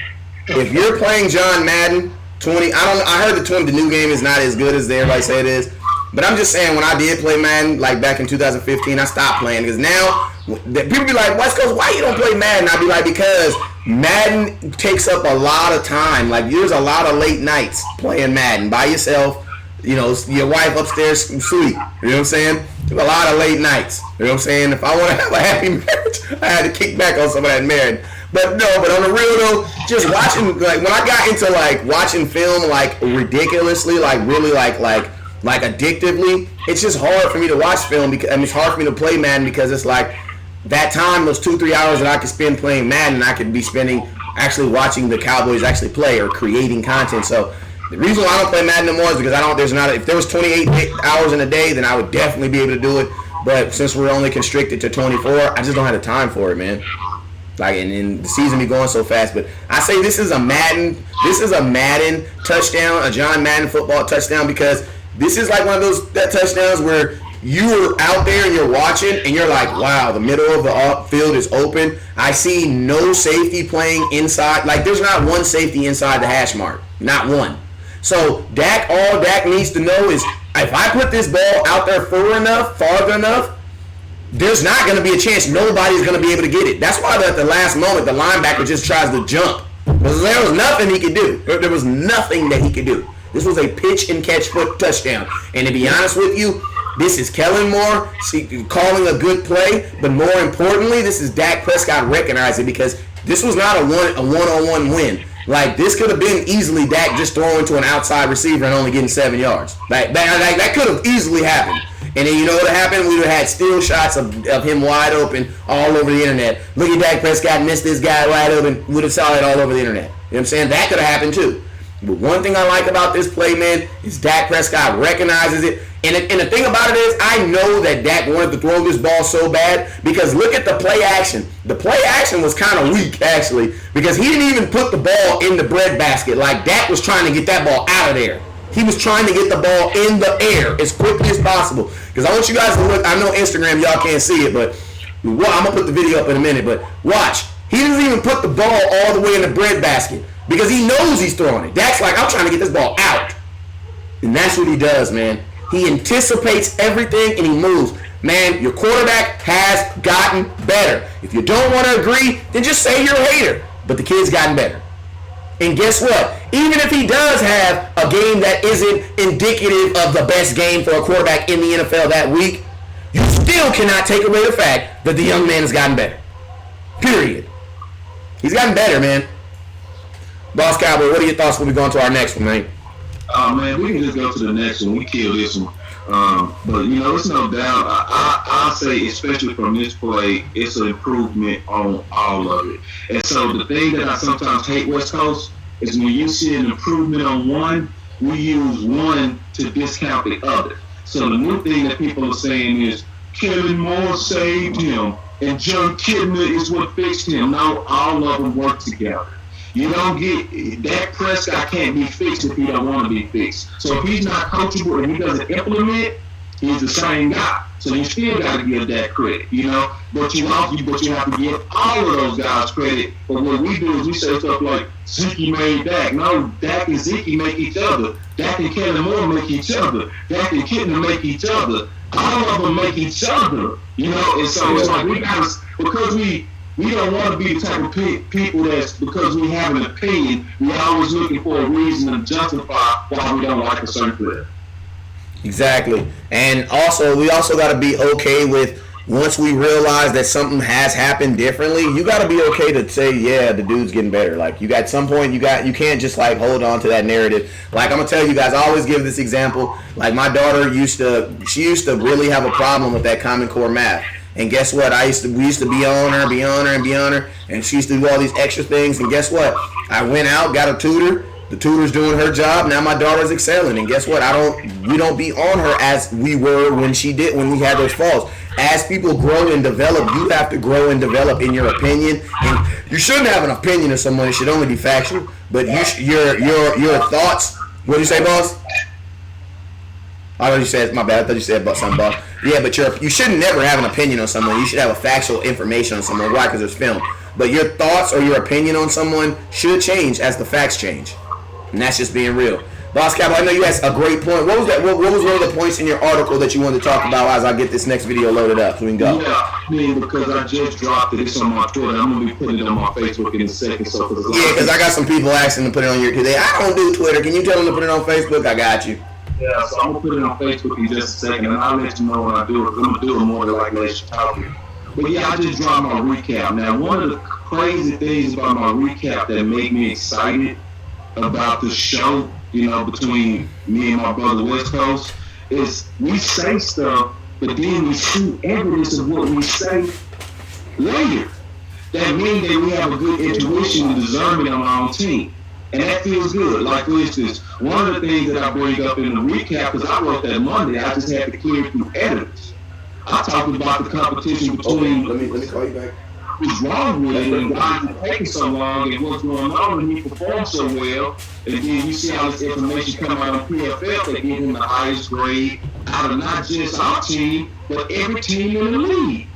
Speaker 5: if you're playing John Madden 20, I heard the new game is not as good as everybody say it is, but I'm just saying when I did play Madden like back in 2015, I stopped playing because now people be like, West Coast, why you don't play Madden? I'd be like, because Madden takes up a lot of time. Like there's a lot of late nights playing Madden by yourself. You know, your wife upstairs sleep. You know what I'm saying? A lot of late nights. You know what I'm saying? If I want to have a happy marriage, I had to kick back on some of that marriage. But on the real though, just watching, like when I got into like watching film like ridiculously, like really like addictively, it's just hard for me to watch film because it's hard for me to play Madden because it's like that time, those 2-3 hours that I could spend playing Madden, I could be spending actually watching the Cowboys actually play or creating content. So the reason why I don't play Madden anymore is because if there was 28 hours in a day, then I would definitely be able to do it. But since we're only constricted to 24, I just don't have the time for it, man. Like, and the season be going so fast. But I say this is a Madden touchdown, a John Madden football touchdown, because this is like one of those touchdowns where you're out there and you're watching and you're like, wow, the middle of the field is open. I see no safety playing inside. Like, there's not one safety inside the hash mark. Not one. So all Dak needs to know is if I put this ball out there farther enough, there's not going to be a chance nobody's going to be able to get it. That's why at the last moment the linebacker just tries to jump. Because there was nothing he could do. There was nothing that he could do. This was a pitch and catch foot touchdown. And to be honest with you, this is Kellen Moore calling a good play, but more importantly, this is Dak Prescott recognizing, because this was not a one-on-one win. Like, this could have been easily Dak just throwing to an outside receiver and only getting 7 yards. Like that could have easily happened. And then you know what happened? We would have had still shots of him wide open all over the internet. Look at Dak Prescott, missed this guy wide open. Would have saw it all over the internet. You know what I'm saying? That could have happened too. But one thing I like about this play, man, is Dak Prescott recognizes it. And the thing about it is, I know that Dak wanted to throw this ball so bad because look at the play action. The play action was kind of weak, actually, because he didn't even put the ball in the breadbasket. Like, Dak was trying to get that ball out of there. He was trying to get the ball in the air as quickly as possible. Because I want you guys to look. I know Instagram, y'all can't see it, but I'm going to put the video up in a minute. But watch. He doesn't even put the ball all the way in the breadbasket because he knows he's throwing it. Dak's like, I'm trying to get this ball out. And that's what he does, man. He anticipates everything and he moves. Man, your quarterback has gotten better. If you don't want to agree, then just say you're a hater. But the kid's gotten better. And guess what? Even if he does have a game that isn't indicative of the best game for a quarterback in the NFL that week, you still cannot take away the fact that the young man has gotten better. Period. He's gotten better, man. Boss Cowboy, what are your thoughts when we go on to our next one, man?
Speaker 9: Oh, man, we can just go to the next one. We kill this one. But, you know, it's no doubt. I say, especially from this play, it's an improvement on all of it. And so the thing that I sometimes hate West Coast is when you see an improvement on one, we use one to discount the other. So the new thing that people are saying is, Kellen Moore saved him, and John Kidman is what fixed him. No, all of them work together. You don't get Dak Prescott can't be fixed if he don't want to be fixed. So if he's not coachable and he doesn't implement, he's the same guy. So you still got to give Dak credit, you know. But you have to give all of those guys credit. But what we do is we say stuff like Zeke made Dak. No, Dak and Zeke make each other. Dak and Kellen Moore make each other. Dak and Kidman make each other. All of them make each other, you know. And so it's like we got to, because we don't want to be the type of people that's, because we have an opinion, we're always looking for a reason to justify why we don't like a certain player.
Speaker 5: Exactly. And also, we also got to be okay with, once we realize that something has happened differently, you got to be okay to say, yeah, the dude's getting better. Like, you got some point, you can't just like hold on to that narrative. Like, I'm gonna tell you guys, I always give this example. Like, my daughter used to really have a problem with that Common Core math. And guess what? We used to be on her, and she used to do all these extra things. And guess what? I went out, got a tutor. The tutor's doing her job. Now my daughter's excelling. And guess what? We don't be on her as we were when we had those falls. As people grow and develop, you have to grow and develop in your opinion. And you shouldn't have an opinion of someone. It should only be factual. But your thoughts. What do you say, boss? I thought you said, my bad. I thought you said about something about. Yeah, but you should never have an opinion on someone. You should have a factual information on someone. Why? Because there's film. But your thoughts or your opinion on someone should change as the facts change. And that's just being real. Boss Cowboy, I know you had a great point. What was that? What was one of the points in your article that you wanted to talk about as I get this next video loaded up so we can go?
Speaker 9: Yeah, I mean, because I just dropped it. It's on my Twitter. I'm going to be putting it on my Facebook in a second. So
Speaker 5: yeah, because I got some people asking to put it on your today. I don't do Twitter. Can you tell them to put it on Facebook? I got you.
Speaker 9: Yeah, so I'm going to put it on Facebook in just a second, and I'll let you know when I do it. I'm going to do it more than likely as you're talking. But yeah, I just dropped my recap. Now, one of the crazy things about my recap that made me excited about the show, you know, between me and my brother West Coast, is we say stuff, but then we see evidence of what we say later. That means that we have a good intuition and discernment on our own team. And that feels good. Like, for instance, one of the things that I bring up in the recap, because I wrote that Monday, I just had to clear through editors. I talked about the competition between.
Speaker 5: Let me call you back.
Speaker 9: What's wrong with it and why it's taking so long and what's going on and he performed so well. And then you see all this information come out on PFF that give him the highest grade out of not just our team, but every team in the league.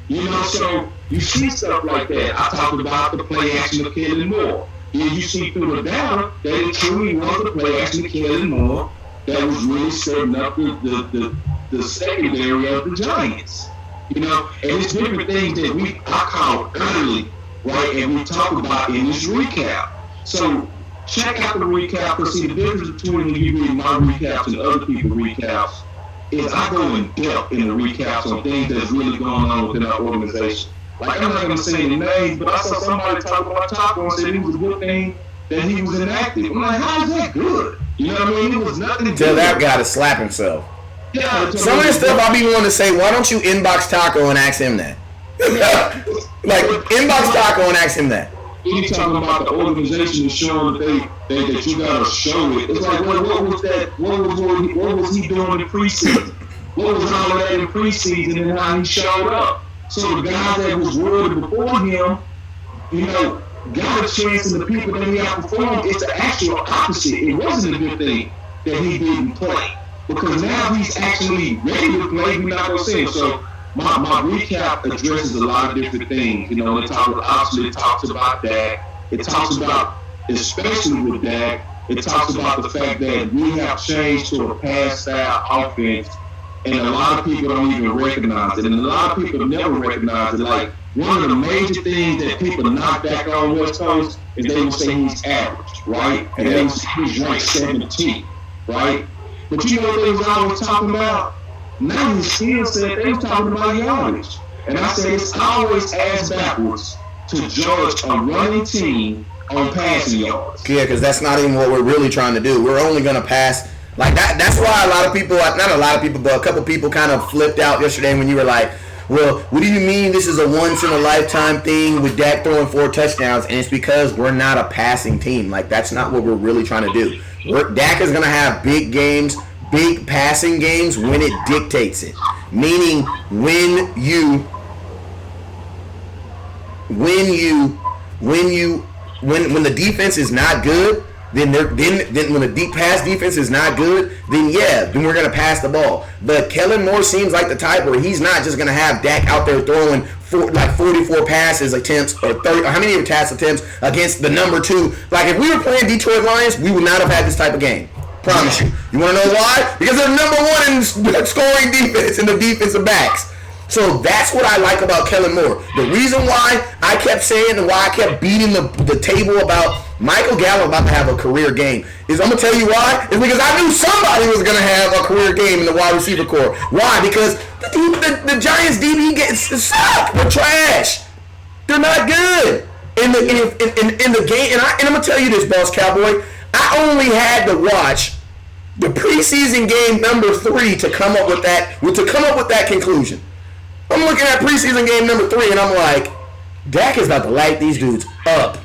Speaker 9: You know, so you see stuff like that. I talked about the play action of Kellen Moore. And you see through the data that it truly was the play action of Kellen Moore that was really setting up the secondary of the Giants. You know, and it's different things that I called early, right, and we talk about in this recap. So check out the recap, because see, the difference between when you read my recaps and other people's recaps is I go in depth in the recaps on things that's really going on within our organization. Like, I'm not going to say any names, but I saw somebody talk about Taco and said it was a good thing that he was inactive. I'm like, how is that good? You know what I mean? It was nothing to
Speaker 5: tell that guy to slap himself.
Speaker 9: Yeah,
Speaker 5: some of this stuff I be wanting to say, why don't you inbox Taco and ask him that? Like, inbox Taco and ask him that.
Speaker 9: You talking about the organization is showing that you gotta show it. It's like, what was that? What was he doing in preseason? What was all of that in preseason and how he showed up? So the guys that was worried before him, you know, got a chance, and the people that he outperformed, it's the actual opposite. It wasn't a good thing that he didn't play. Because now he's actually ready to play, we're not going to see him. So my recap addresses a lot of different things. You know, it talks about Dak. It talks about, especially with Dak, it talks about the fact that we have changed to a pass-style offense, and a lot of people don't even recognize it. And a lot of people never recognize it. Like, one of the major things that people knock back on West Coast is they will say he's average, right? And they will say he's ranked 17, right? But you know what they was always talking about? Now his skill set, they was talking about yardage. And I said it's always ass backwards to judge a running team on passing yards.
Speaker 5: Yeah, because that's not even what we're really trying to do. We're only going to pass. Like, that's why a lot of people, not a lot of people, but a couple people kind of flipped out yesterday when you were like, well, what do you mean this is a once-in-a-lifetime thing with Dak throwing 4 touchdowns? And it's because we're not a passing team. Like, that's not what we're really trying to do. Dak is going to have big games, big passing games when it dictates it. Meaning when the defense is not good, then when the deep pass defense is not good, then we're going to pass the ball. But Kellen Moore seems like the type where he's not just going to have Dak out there throwing 44 passes attempts or 30, how many pass attempts against the number 2. Like, if we were playing Detroit Lions, we would not have had this type of game. Promise you. You want to know why? Because they're number 1 in scoring defense and the defensive backs. So that's what I like about Kellen Moore. The reason why I kept saying and why I kept beating the table about Michael Gallup about to have a career game is, I'm going to tell you why, is because I knew somebody was going to have a career game in the wide receiver corps. Why? Because the Giants DB gets suck. They're trash. They're not good. In the game, and I'm going to tell you this, Boss Cowboy, I only had to watch the preseason game number 3 to come up with that conclusion. I'm looking at preseason game number 3, and I'm like, Dak is about to light these dudes up.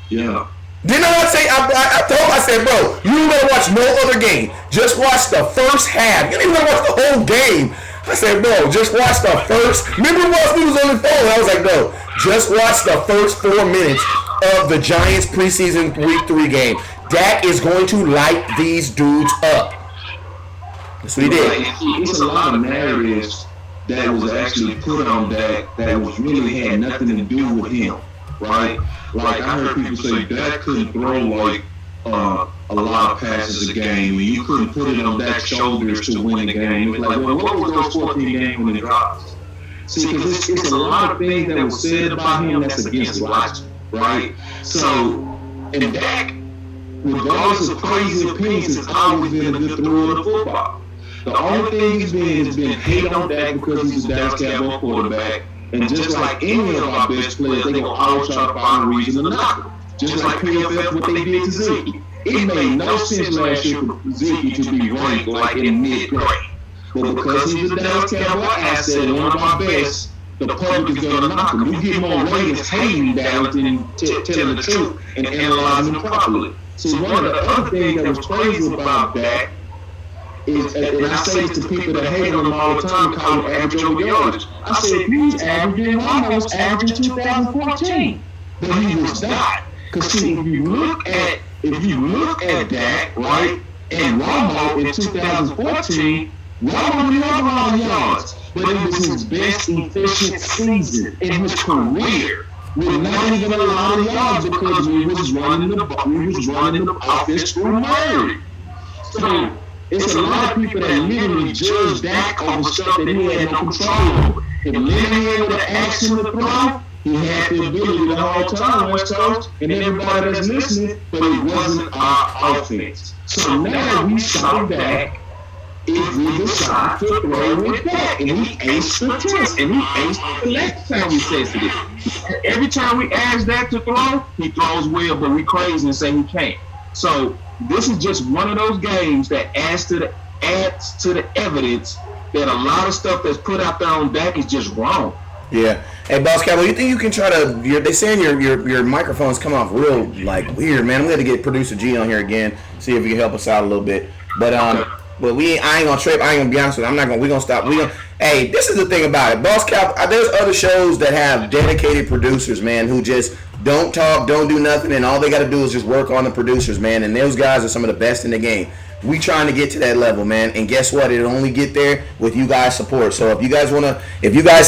Speaker 9: Yeah.
Speaker 5: Didn't I say? I said, bro, you don't gotta watch no other game. Just watch the first half. You don't even gotta watch the whole game. I said, bro, just watch the first. Remember when we was on the phone? I was like, bro, just watch the first 4 minutes of the Giants preseason week 3 game. Dak is going to light these dudes up. That's what he did.
Speaker 9: Like, it's a lot of narratives that was actually put on Dak that was really had nothing to do with him, right? Like I heard people say Dak couldn't throw like a lot of passes a game, and you couldn't put it on Dak's shoulders to win the game. It's like, well, what was those 14 game-winning drives? See, because it's a lot of things that was said about him that's against logic, right? So, and Dak, regardless of crazy opinions, has always been a good thrower of the football. The only thing he's been has been hate on Dak because he's a Dallas Cowboy quarterback. And just like any of our best players, they gonna always try to find a reason to knock him. Just like PFF, what they did to Zeke. It made no sense last year for Zeke to be ranked like in mid-grade. But because he's a Dallas Cowboy asset and one of our best, the public is gonna knock him. You get more ratings hating Dallas than telling the truth and analyzing him properly. So one of the other things that was crazy about Dak is, and I say this to people that hate on him all the time, call him average over yardage. I said, he's averaging almost average in 2014, but he was not. Because see, if you look at Dak, right, and Romo in 2014, Romo didn't have a lot of yards, but it was his best efficient season in his career with not even a lot of yards because we was running the offense through Murray. So it's a lot of people that literally judge Dak over stuff that he had no control over. If Linehan would have asked him to throw, he had the ability the whole time, West Coast, and everybody that's listening, but it wasn't our offense. So now we saw Dak if we decide to throw with Dak, and he aced the test, and he aced the last time we tested it. Every time we ask Dak to throw, he throws well, but we crazy and say he can't. So this is just one of those games that adds to the evidence that a lot of stuff that's put out there on Dak is just wrong.
Speaker 5: Yeah. Hey, Boss Cowboy, you think you can try to? They saying your microphones come off real like weird, man. I'm gonna get producer G on here again, see if he can help us out a little bit. But I ain't gonna trip. I ain't gonna be honest with you. We gonna stop. Hey, this is the thing about it, Boss Cowboy. There's other shows that have dedicated producers, man, who just don't talk, don't do nothing, and all they got to do is just work on the producers, man. And those guys are some of the best in the game. We trying to get to that level, man. And guess what? It'll only get there with you guys' support. So if you guys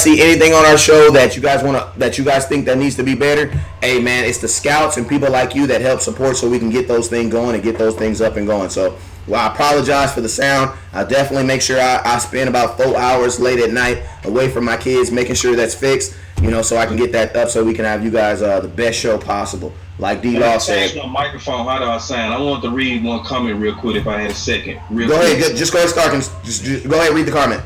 Speaker 5: see anything on our show that you guys think that needs to be better, hey, man, it's the scouts and people like you that help support so we can get those things going and get those things up and going. So, well, I apologize for the sound. I definitely make sure I spend about 4 hours late at night away from my kids, making sure that's fixed, so I can get that up so we can have you guys the best show possible. Like D-Law said.
Speaker 9: My microphone, how do I sound? I want to read one comment real quick if I had a second.
Speaker 5: Go ahead, just go ahead, Stark, and just go ahead and read the comment.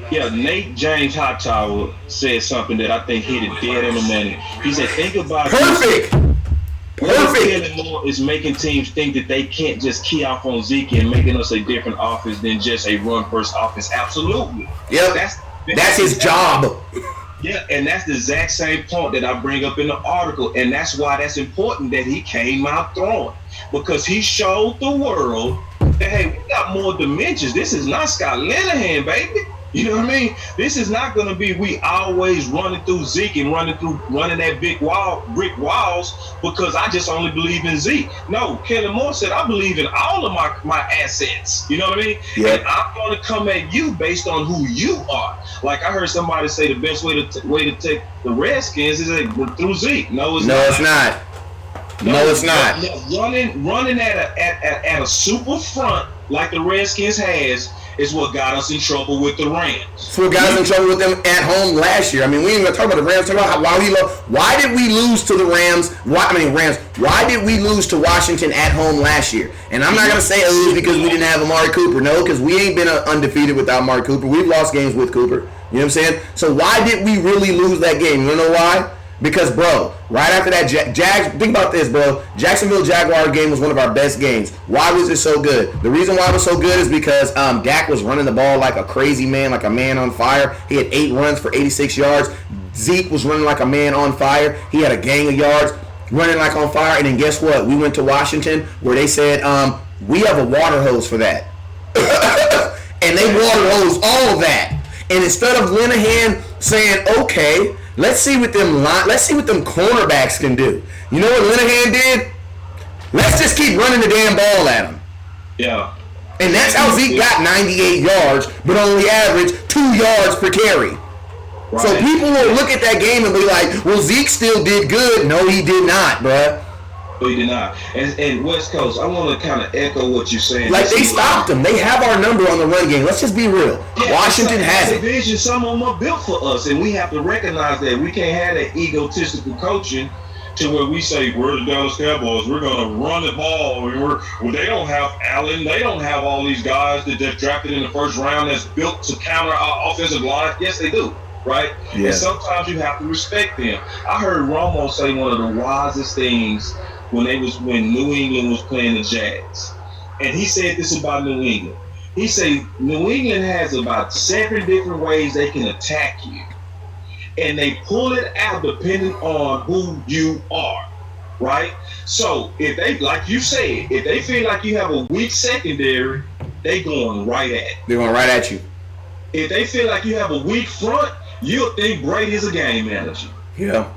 Speaker 9: Yeah, Nate James Hightower said something that I think hit it dead in the money. He said, think about
Speaker 5: Perfect!
Speaker 9: Moore is making teams think that they can't just key off on Zeke and making us a different offense than just a run-first offense. Absolutely.
Speaker 5: Yep, that's his job.
Speaker 9: Yeah, and that's the exact same point that I bring up in the article, and that's why that's important that he came out throwing, because he showed the world that, hey, we got more dimensions. This is not Scott Linehan, baby. You know what I mean? This is not going to be we always running through Zeke and running that brick walls because I just only believe in Zeke. No, Kellen Moore said, I believe in all of my assets. You know what I mean?
Speaker 5: Yeah.
Speaker 9: And I'm going to come at you based on who you are. Like I heard somebody say the best way to take the Redskins is through Zeke. No, it's not.
Speaker 5: No, it's not.
Speaker 9: Running at a super front like the Redskins has is what got us in trouble with the Rams.
Speaker 5: So what got us in trouble with them at home last year. I mean, we ain't gonna talk about the Rams. Talk about why did we lose to the Rams? Why did we lose to Washington at home last year? And I'm not gonna say it was because we didn't have Amari Cooper. No, because we ain't been undefeated without Amari Cooper. We've lost games with Cooper. You know what I'm saying? So why did we really lose that game? You know why? Because, bro, right after that, think about this, bro. Jacksonville Jaguar game was one of our best games. Why was it so good? The reason why it was so good is because Dak was running the ball like a crazy man, like a man on fire. He had 8 runs for 86 yards. Zeke was running like a man on fire. He had a gang of yards running like on fire. And then guess what? We went to Washington where they said, we have a water hose for that. And they water hosed all of that. And instead of Linehan saying, okay, let's see what them cornerbacks can do. You know what Linehan did? Let's just keep running the damn ball at them.
Speaker 9: Yeah.
Speaker 5: And that's how Zeke got 98 yards, but only averaged 2 yards per carry. Right. So people will look at that game and be like, well, Zeke still did good. No, he did not, bruh.
Speaker 9: No, he did not. And West Coast, I want to kind of echo what you're saying.
Speaker 5: Like, they stopped them. They have our number on the run game. Let's just be real. Yeah, Washington has it.
Speaker 9: Division, some of them are built for us, and we have to recognize that. We can't have that egotistical coaching to where we say, we're the Dallas Cowboys, we're going to run the ball. They don't have Allen. They don't have all these guys that they've drafted in the first round that's built to counter our offensive line. Yes, they do, right? Yeah. And sometimes you have to respect them. I heard Romo say one of the wisest things when New England was playing the Jags. And he said this about New England. He said, New England has about 7 different ways they can attack you. And they pull it out depending on who you are, right? So if they, like you said, if they feel like you have a weak secondary, they going right at it.
Speaker 5: They're going right at you.
Speaker 9: If they feel like you have a weak front, you'll think Brady is a game manager.
Speaker 5: Yeah.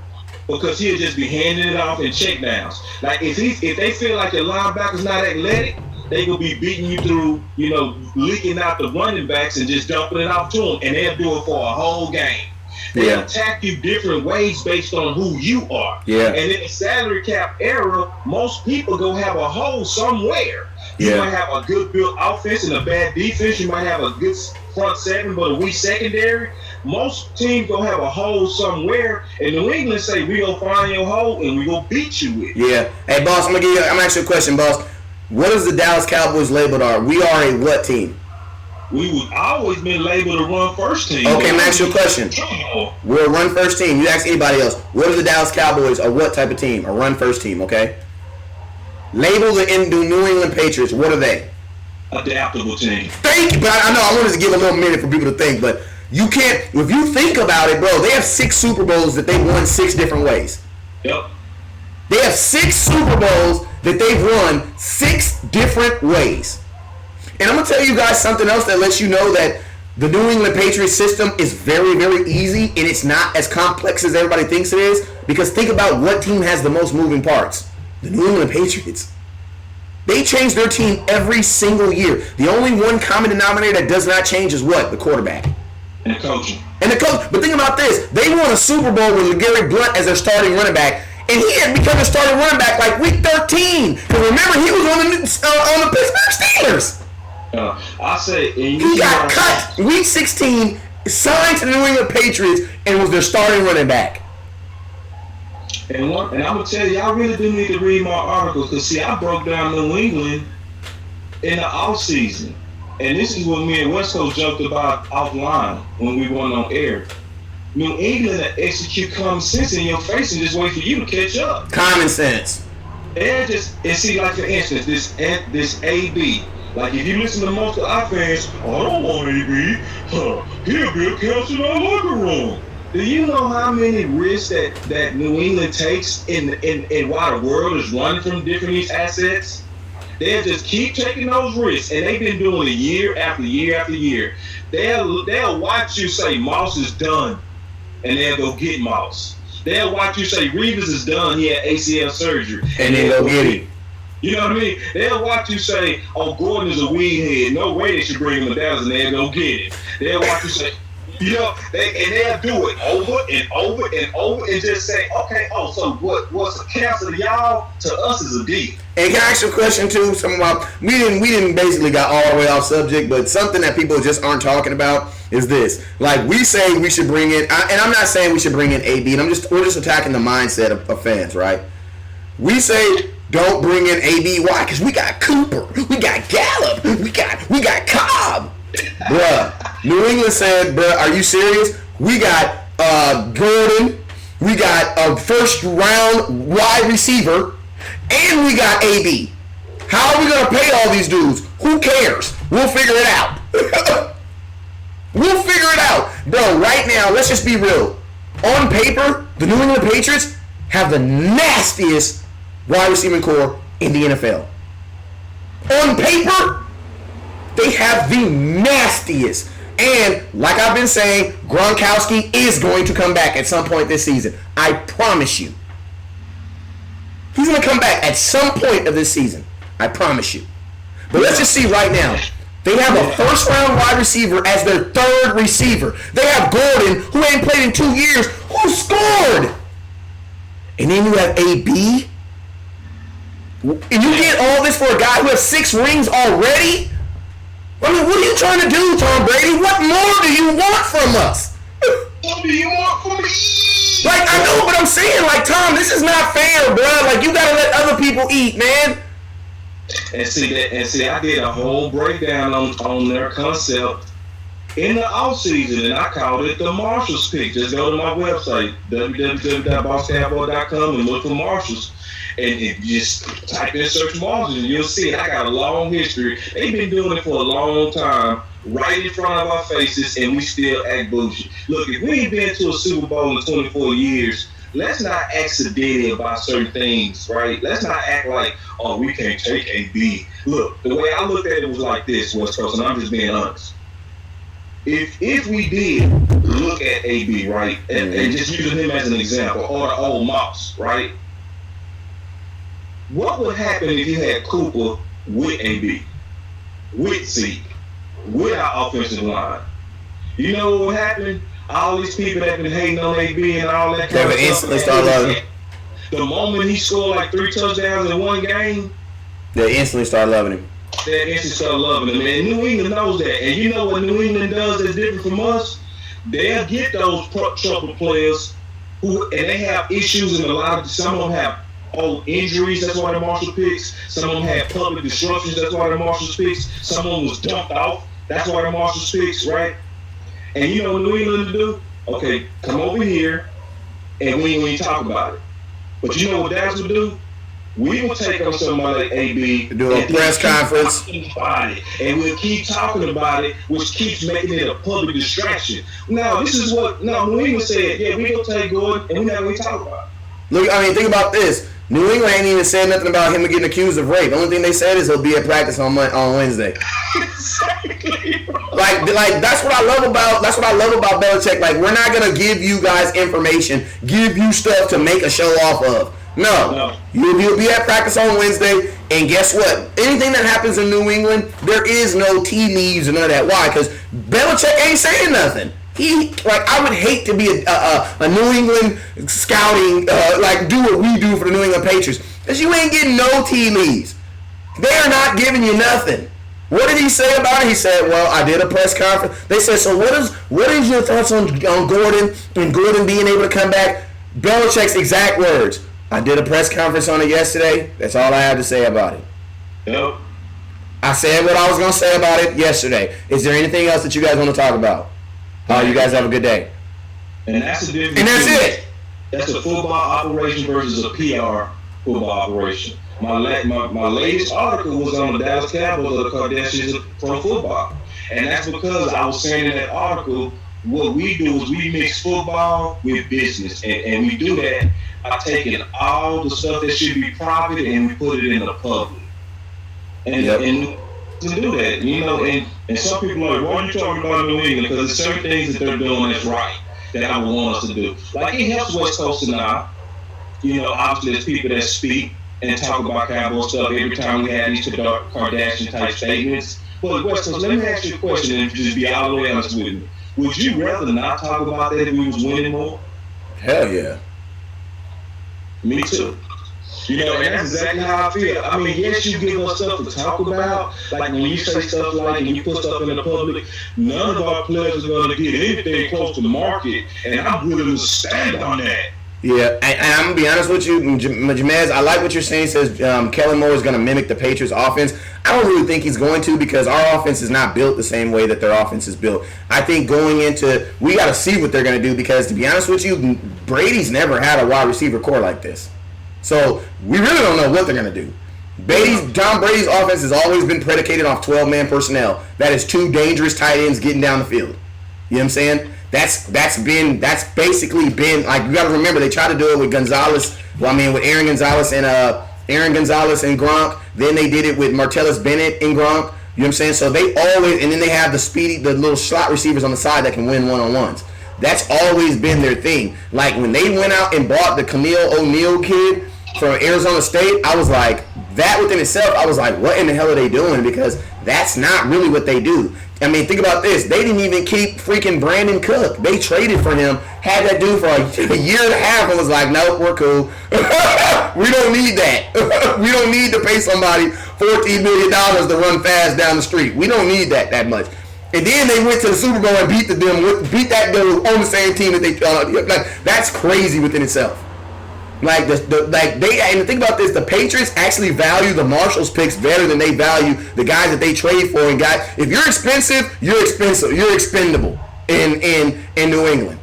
Speaker 9: Because he'll just be handing it off in checkdowns. Like if they feel like your linebacker's not athletic, they will be beating you through, leaking out the running backs and just dumping it off to them, and they'll do it for a whole game. They attack you different ways based on who you are. Yeah. And in the salary cap era, most people go have a hole somewhere. You might have a good built offense and a bad defense. You might have a good front seven but a weak secondary. Most teams go have a hole somewhere, and New England say, we gonna find your hole and we gonna beat you with it.
Speaker 5: Yeah. Hey, boss, I'm gonna ask you a question, boss. What is the Dallas Cowboys labeled are? We are a what team?
Speaker 9: We would always been labeled a run-first team.
Speaker 5: Okay, let me ask you a question. We're a run-first team. You ask anybody else, what are the Dallas Cowboys or what type of team? A run-first team, okay? Label the New England Patriots. What are they?
Speaker 9: Adaptable team.
Speaker 5: Thank you. But I know I wanted to give a little minute for people to think, but you can't. If you think about it, bro, they have 6 Super Bowls that they won 6 different ways.
Speaker 9: Yep.
Speaker 5: They have 6 Super Bowls that they've won 6 different ways. And I'm going to tell you guys something else that lets you know that the New England Patriots system is very, very easy, and it's not as complex as everybody thinks it is. Because think about what team has the most moving parts. The New England Patriots. They change their team every single year. The only one common denominator that does not change is what? The quarterback.
Speaker 9: And the coaching.
Speaker 5: And the coach. But think about this. They won a Super Bowl with LeGarrette Blount as their starting running back. And he had become a starting running back like week 13. Because remember, he was on the Pittsburgh Steelers.
Speaker 9: I say
Speaker 5: he got cut week 16, signed to the New England Patriots, and was their starting running back.
Speaker 9: And I'm gonna tell you, I really do need to read my articles because see, I broke down New England in the off season, and this is what me and West Coast joked about offline when we went on air. New England execute common sense in your face and just wait for you to catch up.
Speaker 5: Common sense.
Speaker 9: And see, like for instance, this AB. Like, if you listen to most of our fans, I don't want AB. He'll be a counselor in our locker room. Do you know how many risks that New England takes in why the world is running from these assets? They'll just keep taking those risks, and they've been doing it year after year after year. They'll watch you say Moss is done, and they'll go get Moss. They'll watch you say Reeves is done, he had ACL surgery,
Speaker 5: and they'll go get him.
Speaker 9: You know what I mean? They'll watch you say, oh, Gordon is a weed head. No way they should bring him to Dallas, and they'll go get him. They'll watch you say, they'll do it over and over and over and just say, okay, so what's a cancer to y'all? To us is a deal.
Speaker 5: And can I ask you a question too? We didn't basically got all the way off subject, but something that people just aren't talking about is this. Like, we say we should bring in, and I'm not saying we should bring in AB, and we're just attacking the mindset of fans, right? We say don't bring in AB. Why? Because we got Cooper, we got Gallup, we got Cobb. Bruh, New England said, bruh, are you serious? We got Gordon, we got a first round wide receiver, and we got AB. How are we going to pay all these dudes? Who cares? We'll figure it out. We'll figure it out. Bro, right now, let's just be real. On paper, the New England Patriots have the nastiest wide receiving core in the NFL. On paper, they have the nastiest. And like I've been saying, Gronkowski is going to come back at some point this season. I promise you. He's going to come back at some point of this season. I promise you. But let's just see right now. They have a first-round wide receiver as their third receiver. They have Gordon, who ain't played in 2 years, who scored. And then you have AB. And you get all this for a guy who has 6 rings already? I mean, what are you trying to do, Tom Brady? What more do you want from us?
Speaker 9: What do you want from me?
Speaker 5: Like, I know, but I'm saying, like, Tom, this is not fair, bro. Like, you gotta let other people eat, man.
Speaker 9: And see, I did a whole breakdown on their concept in the offseason, and I called it the Marshalls pick. Just go to my website, www.bosscowboy.com, and look for Marshalls. And if you just type in search Marshalls, and you'll see it. I got a long history. They've been doing it for a long time, right in front of our faces, and we still act bullshit. Look, if we ain't been to a Super Bowl in 24 years, let's not act sedated about certain things, right? Let's not act like, oh, we can't take AB. Look, the way I looked at it was like this, West Coast, and I'm just being honest. If we did look at AB, right, and just using him as an example, or the old Moss, right, what would happen if you had Cooper with AB, with Zeke, with our offensive line? You know what would happen? All these people that been hating on AB and all that kind of stuff.
Speaker 5: Instantly start loving him.
Speaker 9: The moment he scored like 3 touchdowns in one game,
Speaker 5: they instantly start loving him.
Speaker 9: They instantly start loving him. And New England knows that. And you know what New England does that's different from us? They'll get those trouble players and they have issues, and some of them have injuries, that's why the Marshall picks. Some of them had public disruptions, that's why the Marshall picks. Some of them was dumped off, that's why the Marshall picks, right? And you know what New England do? Okay, come over here, and we ain't talk about it. But you know what Dallas would do? We will take on somebody like AB,
Speaker 5: do a press conference,
Speaker 9: and we'll keep talking about it, which keeps making it a public distraction. Now, this is what New England said. Yeah, we gonna take Gordon, and we're not gonna talk about it.
Speaker 5: Look, I mean, think about this. New England ain't even said nothing about him getting accused of rape. The only thing they said is he'll be at practice on Wednesday.
Speaker 9: Exactly.
Speaker 5: Like that's what I love about Belichick. Like, we're not gonna give you guys information, give you stuff to make a show off of. No. You'll be at practice on Wednesday, and guess what? Anything that happens in New England, there is no tea leaves and none of that. Why? Because Belichick ain't saying nothing. I would hate to be a New England scouting, do what we do for the New England Patriots, because you ain't getting no tea leaves. They are not giving you nothing. What did he say about it? He said, well, I did a press conference. They said, so what is your thoughts on Gordon and Gordon being able to come back? Belichick's exact words, I did a press conference on it yesterday. That's all I have to say about it.
Speaker 9: Yep.
Speaker 5: I said what I was going to say about it yesterday. Is there anything else that you guys want to talk about? You guys have a good day.
Speaker 9: And that's the difference.
Speaker 5: And that's it.
Speaker 9: That's a football operation versus a PR football operation. My latest article was on the Dallas Cowboys or the Kardashians pro football. And that's because I was saying in that article, what we do is we mix football with business. And we do that by taking all the stuff that should be private and we put it in the public. And to do that, and some people are like, why are you talking about New England? Because there's certain things that they're doing that's right that I would want us to do. Like, it helps West Coast and I. Obviously there's people that speak and talk about Cowboy stuff every time we have these Kardashian type statements. But West Coast, let me ask you a question and just be all the way honest with me. Would you rather not talk about that if we was winning more?
Speaker 5: Hell yeah.
Speaker 9: Me too. And that's exactly how I feel. I mean, yes, you give us stuff to talk about. Like, when you say stuff like, and you put stuff in the public, none of our players are going to get anything close to market. And I'm willing to stand on that.
Speaker 5: Yeah, and I'm going to be honest with you, Jamez, I like what you're saying. It says Kellen Moore is going to mimic the Patriots offense. I don't really think he's going to, because our offense is not built the same way that their offense is built. I think going into, we got to see what they're going to do, because to be honest with you, Brady's never had a wide receiver core like this. So we really don't know what they're going to do. Tom Brady's offense has always been predicated off 12-man personnel. That is 2 dangerous tight ends getting down the field. You know what I'm saying? That's basically been, like, you got to remember, they tried to do it with with Aaron Gonzalez and Gronk. Then they did it with Martellus Bennett and Gronk. You know what I'm saying? So they always, and then they have the little slot receivers on the side that can win one-on-ones. That's always been their thing. Like, when they went out and bought the Camille O'Neal kid from Arizona State, I was like, that within itself, I was like, what in the hell are they doing? Because that's not really what they do. I mean, think about this. They didn't even keep freaking Brandon Cook. They traded for him, had that dude for a year and a half, and was like, nope, we're cool. We don't need that. We don't need to pay somebody $14 million to run fast down the street. We don't need that much. And then they went to the Super Bowl and beat that dude on the same team that they like. That's crazy within itself. Like and the thing about this, the Patriots actually value the Marshalls picks better than they value the guys that they trade for. And guys, if you're expensive, you're expendable in New England.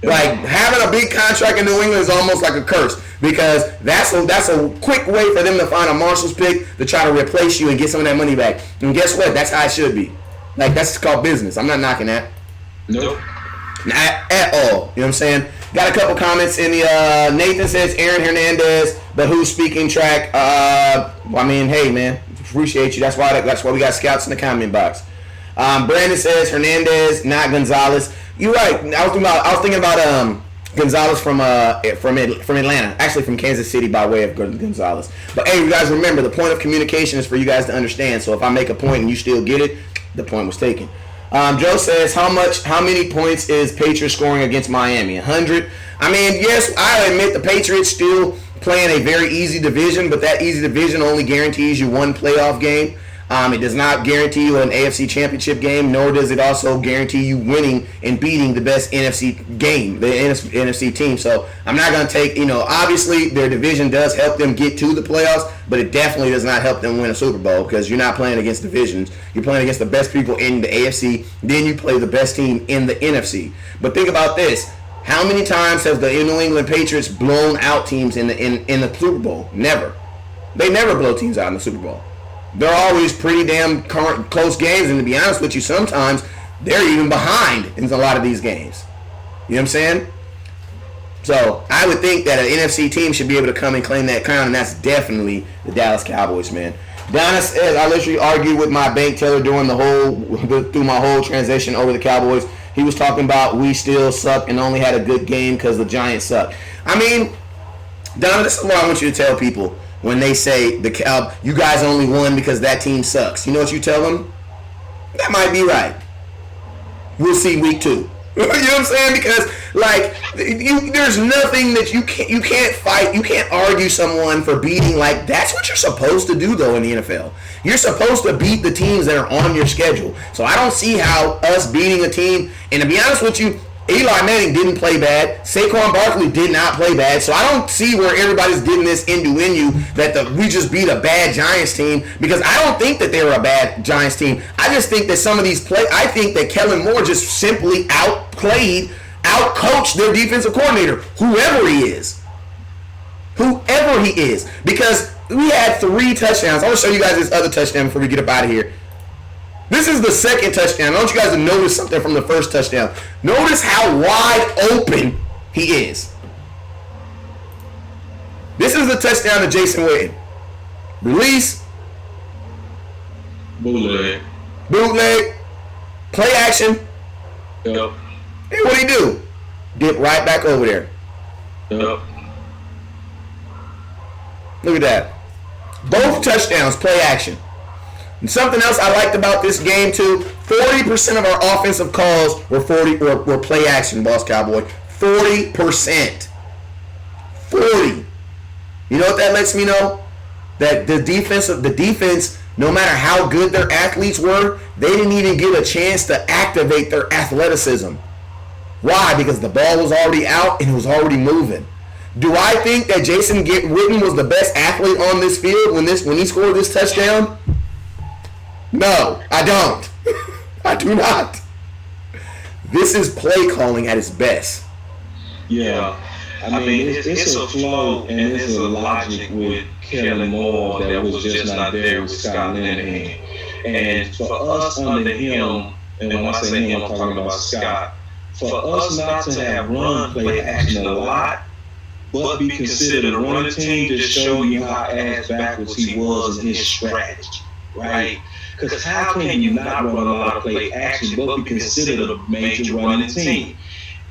Speaker 5: Like having a big contract in New England is almost like a curse, because that's a quick way for them to find a Marshalls pick to try to replace you and get some of that money back. And guess what? That's how it should be. Like, that's called business. I'm not knocking that.
Speaker 9: Nope.
Speaker 5: Not at all. You know what I'm saying? Got a couple comments in the Nathan says Aaron Hernandez, but who's speaking track? I mean, hey man, appreciate you. That's why we got scouts in the comment box. Brandon says Hernandez, not Gonzalez. You're right. I was thinking about Gonzalez from Atlanta, actually from Kansas City by way of Gonzalez. But hey, you guys remember, the point of communication is for you guys to understand. So if I make a point and you still get it, the point was taken. Joe says, how many points is Patriots scoring against Miami? 100. I mean, yes, I admit the Patriots still playing a very easy division, but that easy division only guarantees you one playoff game. It does not guarantee you an AFC championship game, nor does it also guarantee you winning and beating the best NFC game, the NFC team. So I'm not going to take, obviously their division does help them get to the playoffs, but it definitely does not help them win a Super Bowl, because you're not playing against divisions. You're playing against the best people in the AFC, then you play the best team in the NFC. But think about this. How many times have the New England Patriots blown out teams in the Super Bowl? Never. They never blow teams out in the Super Bowl. They're always pretty damn close games, and to be honest with you, sometimes they're even behind in a lot of these games. You know what I'm saying? So I would think that an NFC team should be able to come and claim that crown, and that's definitely the Dallas Cowboys, man. Donna says, I literally argued with my bank teller through my whole transition over the Cowboys. He was talking about we still suck and only had a good game because the Giants suck. I mean, Donna, this is what I want you to tell people. When they say you guys only won because that team sucks, you know what you tell them? That might be right. We'll see week 2. You know what I'm saying? Because there's nothing that you can't fight. You can't argue someone for beating. Like, that's what you're supposed to do though in the NFL. You're supposed to beat the teams that are on your schedule. So I don't see how us beating a team. And to be honest with you, Eli Manning didn't play bad. Saquon Barkley did not play bad. So I don't see where everybody's getting this innuendo that we just beat a bad Giants team, because I don't think that they were a bad Giants team. I just think that some of these I think that Kellen Moore just simply outcoached their defensive coordinator, whoever he is. Because we had 3 touchdowns. I want to show you guys this other touchdown before we get up out of here. This is the second touchdown. I want you guys to notice something from the first touchdown. Notice how wide open he is. This is the touchdown to Jason Witten. Release.
Speaker 9: Bootleg.
Speaker 5: Play action.
Speaker 9: Yep.
Speaker 5: And what'd he do? Dip right back over there.
Speaker 9: Yep.
Speaker 5: Look at that. Both touchdowns, play action. And something else I liked about this game too, 40% of our offensive calls were play action, Boss Cowboy. 40%. 40. You know what that lets me know? That the defense, no matter how good their athletes were, they didn't even get a chance to activate their athleticism. Why? Because the ball was already out and it was already moving. Do I think that Jason Witten was the best athlete on this field when he scored this touchdown? No, I don't. I do not. This is play calling at its best.
Speaker 9: Yeah. I mean, it's a flow and it's a logic with Kellen Moore that was just not there with Scott Linehan. And for us under him, and when I say him, I'm talking about Scott, for us not to have run play action a lot, but be considered a running team, just show you how ass backwards he was in his strategy, right? Because how can you not run a lot of play action but be considered a major running team?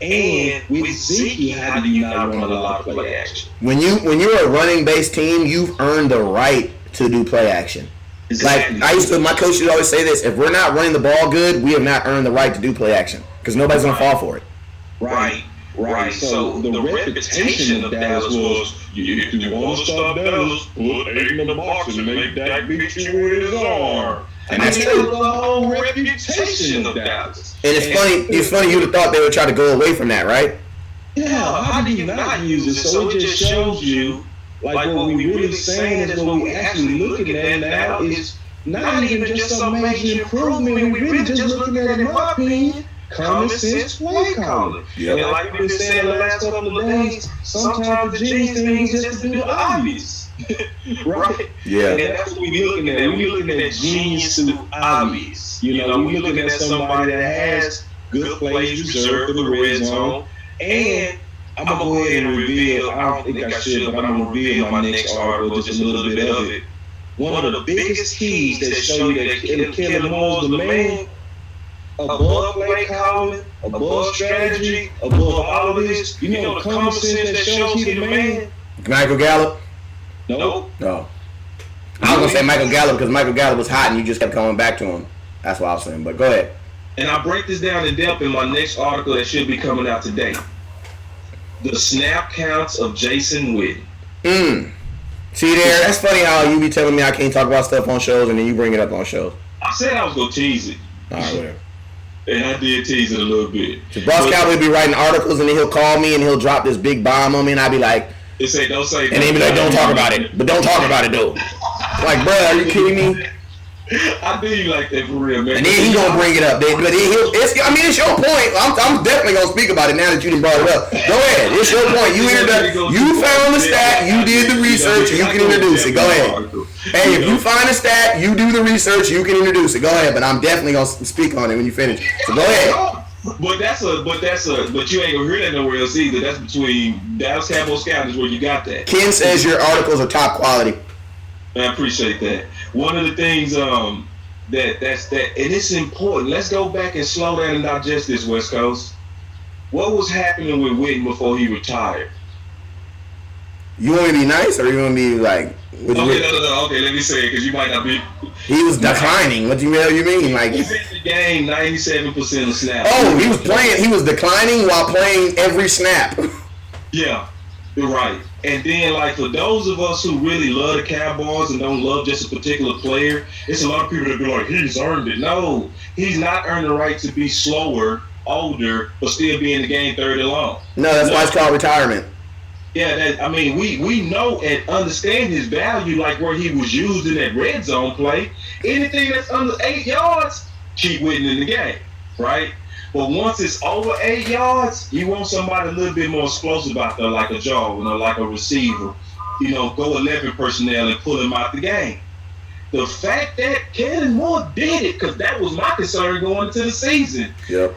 Speaker 9: And with Zeke, how do you not run a lot of play action?
Speaker 5: When you're a running based team, you've earned the right to do play action.
Speaker 9: Exactly.
Speaker 5: Like my coach used to always say this: if we're not running the ball good, we have not earned the right to do play action because nobody's gonna fall for it.
Speaker 9: Right. So the reputation of Dallas was, if you want to stop Dallas, put 8 in the box and make Dak beat you with his arm.
Speaker 5: And that's
Speaker 9: true. The whole reputation of Dallas.
Speaker 5: And it's funny. You'd have thought they would try to go away from that, right?
Speaker 9: Yeah. How do you not use it? So it just shows you, like what we really saying is what we actually looking at now is not even just some major improvement. We really just looking at, in my opinion, common sense play calling. Yep. And like we've been saying the last couple of days, sometimes the genius thing is just to do the obvious. Right?
Speaker 5: Yeah.
Speaker 9: And that's what we're looking at. We're looking at genius to obvious. We're looking at somebody that has good plays reserved for the red zone. And I'm going to go ahead and reveal, I don't think I should, but I'm going to reveal my next article, just a little bit of it. One of the biggest keys that show you that Kellen Moore's the man, above play calling, above strategy, above all of this, the common sense that shows he the man?
Speaker 5: Michael Gallup?
Speaker 9: No.
Speaker 5: No. I was going to say Michael Gallup because Michael Gallup was hot and you just kept coming back to him. That's what I was saying, but go ahead.
Speaker 9: And I'll break this down in depth in my next article that should be coming out today. The snap counts of Jason Witten.
Speaker 5: See there, that's funny how you be telling me I can't talk about stuff on shows and then you bring it up on shows.
Speaker 9: I said I was going to tease it.
Speaker 5: All right, whatever.
Speaker 9: And I did tease it a little bit.
Speaker 5: So Boss Cowboy be writing articles and then he'll call me and he'll drop this big bomb on me and I'll be like,
Speaker 9: don't say.
Speaker 5: And they be like, don't talk about it. But don't talk about it though. Like, bro, are you kidding me?
Speaker 9: I do you like that for real, man.
Speaker 5: And then he gonna bring it up. It's your point. I'm definitely gonna speak about it now that you done brought it up. Go ahead. It's your point. You found the stat. You did the research. You can introduce it. Go ahead. Hey, if you find a stat, you do the research. You can introduce it. Go ahead. But I'm definitely gonna speak on it when you finish. So go ahead.
Speaker 9: But you ain't gonna hear that nowhere else either. That's between Dallas Cowboys Scout is where you got that.
Speaker 5: Ken says your articles are top quality.
Speaker 9: I appreciate that. One of the things and it's important. Let's go back and slow down and digest this, West Coast. What was happening with Witten before he retired?
Speaker 5: You want me to be nice or you want me to be like?
Speaker 9: Okay, let me say it because you might not be.
Speaker 5: He was declining. What do you mean? Like
Speaker 9: he's in the game 97% of snaps.
Speaker 5: Oh, he was playing. He was declining while playing every snap.
Speaker 9: Yeah, you're right. And then, like, for those of us who really love the Cowboys and don't love just a particular player, it's a lot of people that be like, he's earned it. No, he's not earned the right to be slower, older, but still be in the game third and long.
Speaker 5: No, that's why it's called retirement.
Speaker 9: Yeah, we know and understand his value, like where he was used in that red zone play. Anything that's under 8 yards, keep Witten in the game, right? But once it's over 8 yards, you want somebody a little bit more explosive out there, like a jaw, like a receiver. Go 11 personnel and pull him out the game. The fact that Kellen Moore did it, because that was my concern going into the season.
Speaker 5: Yep.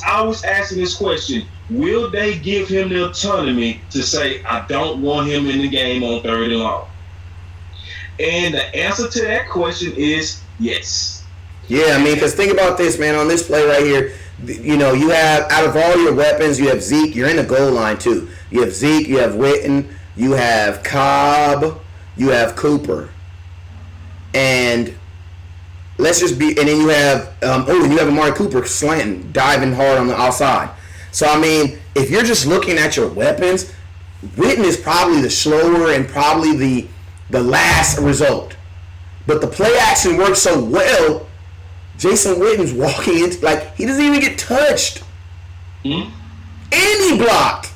Speaker 9: I was asking this question: will they give him the autonomy to say, I don't want him in the game on third and long? And the answer to that question is yes.
Speaker 5: Yeah, because think about this, man. On this play right here, you have, out of all your weapons, you have Zeke. You're in the goal line, too. You have Zeke, you have Witten, you have Cobb, you have Cooper. And let's just be, and then you have, you have Amari Cooper slanting, diving hard on the outside. So, if you're just looking at your weapons, Witten is probably the slower and probably the last result. But the play action works so well, Jason Witten's walking into, he doesn't even get touched. Mm-hmm. And he blocked.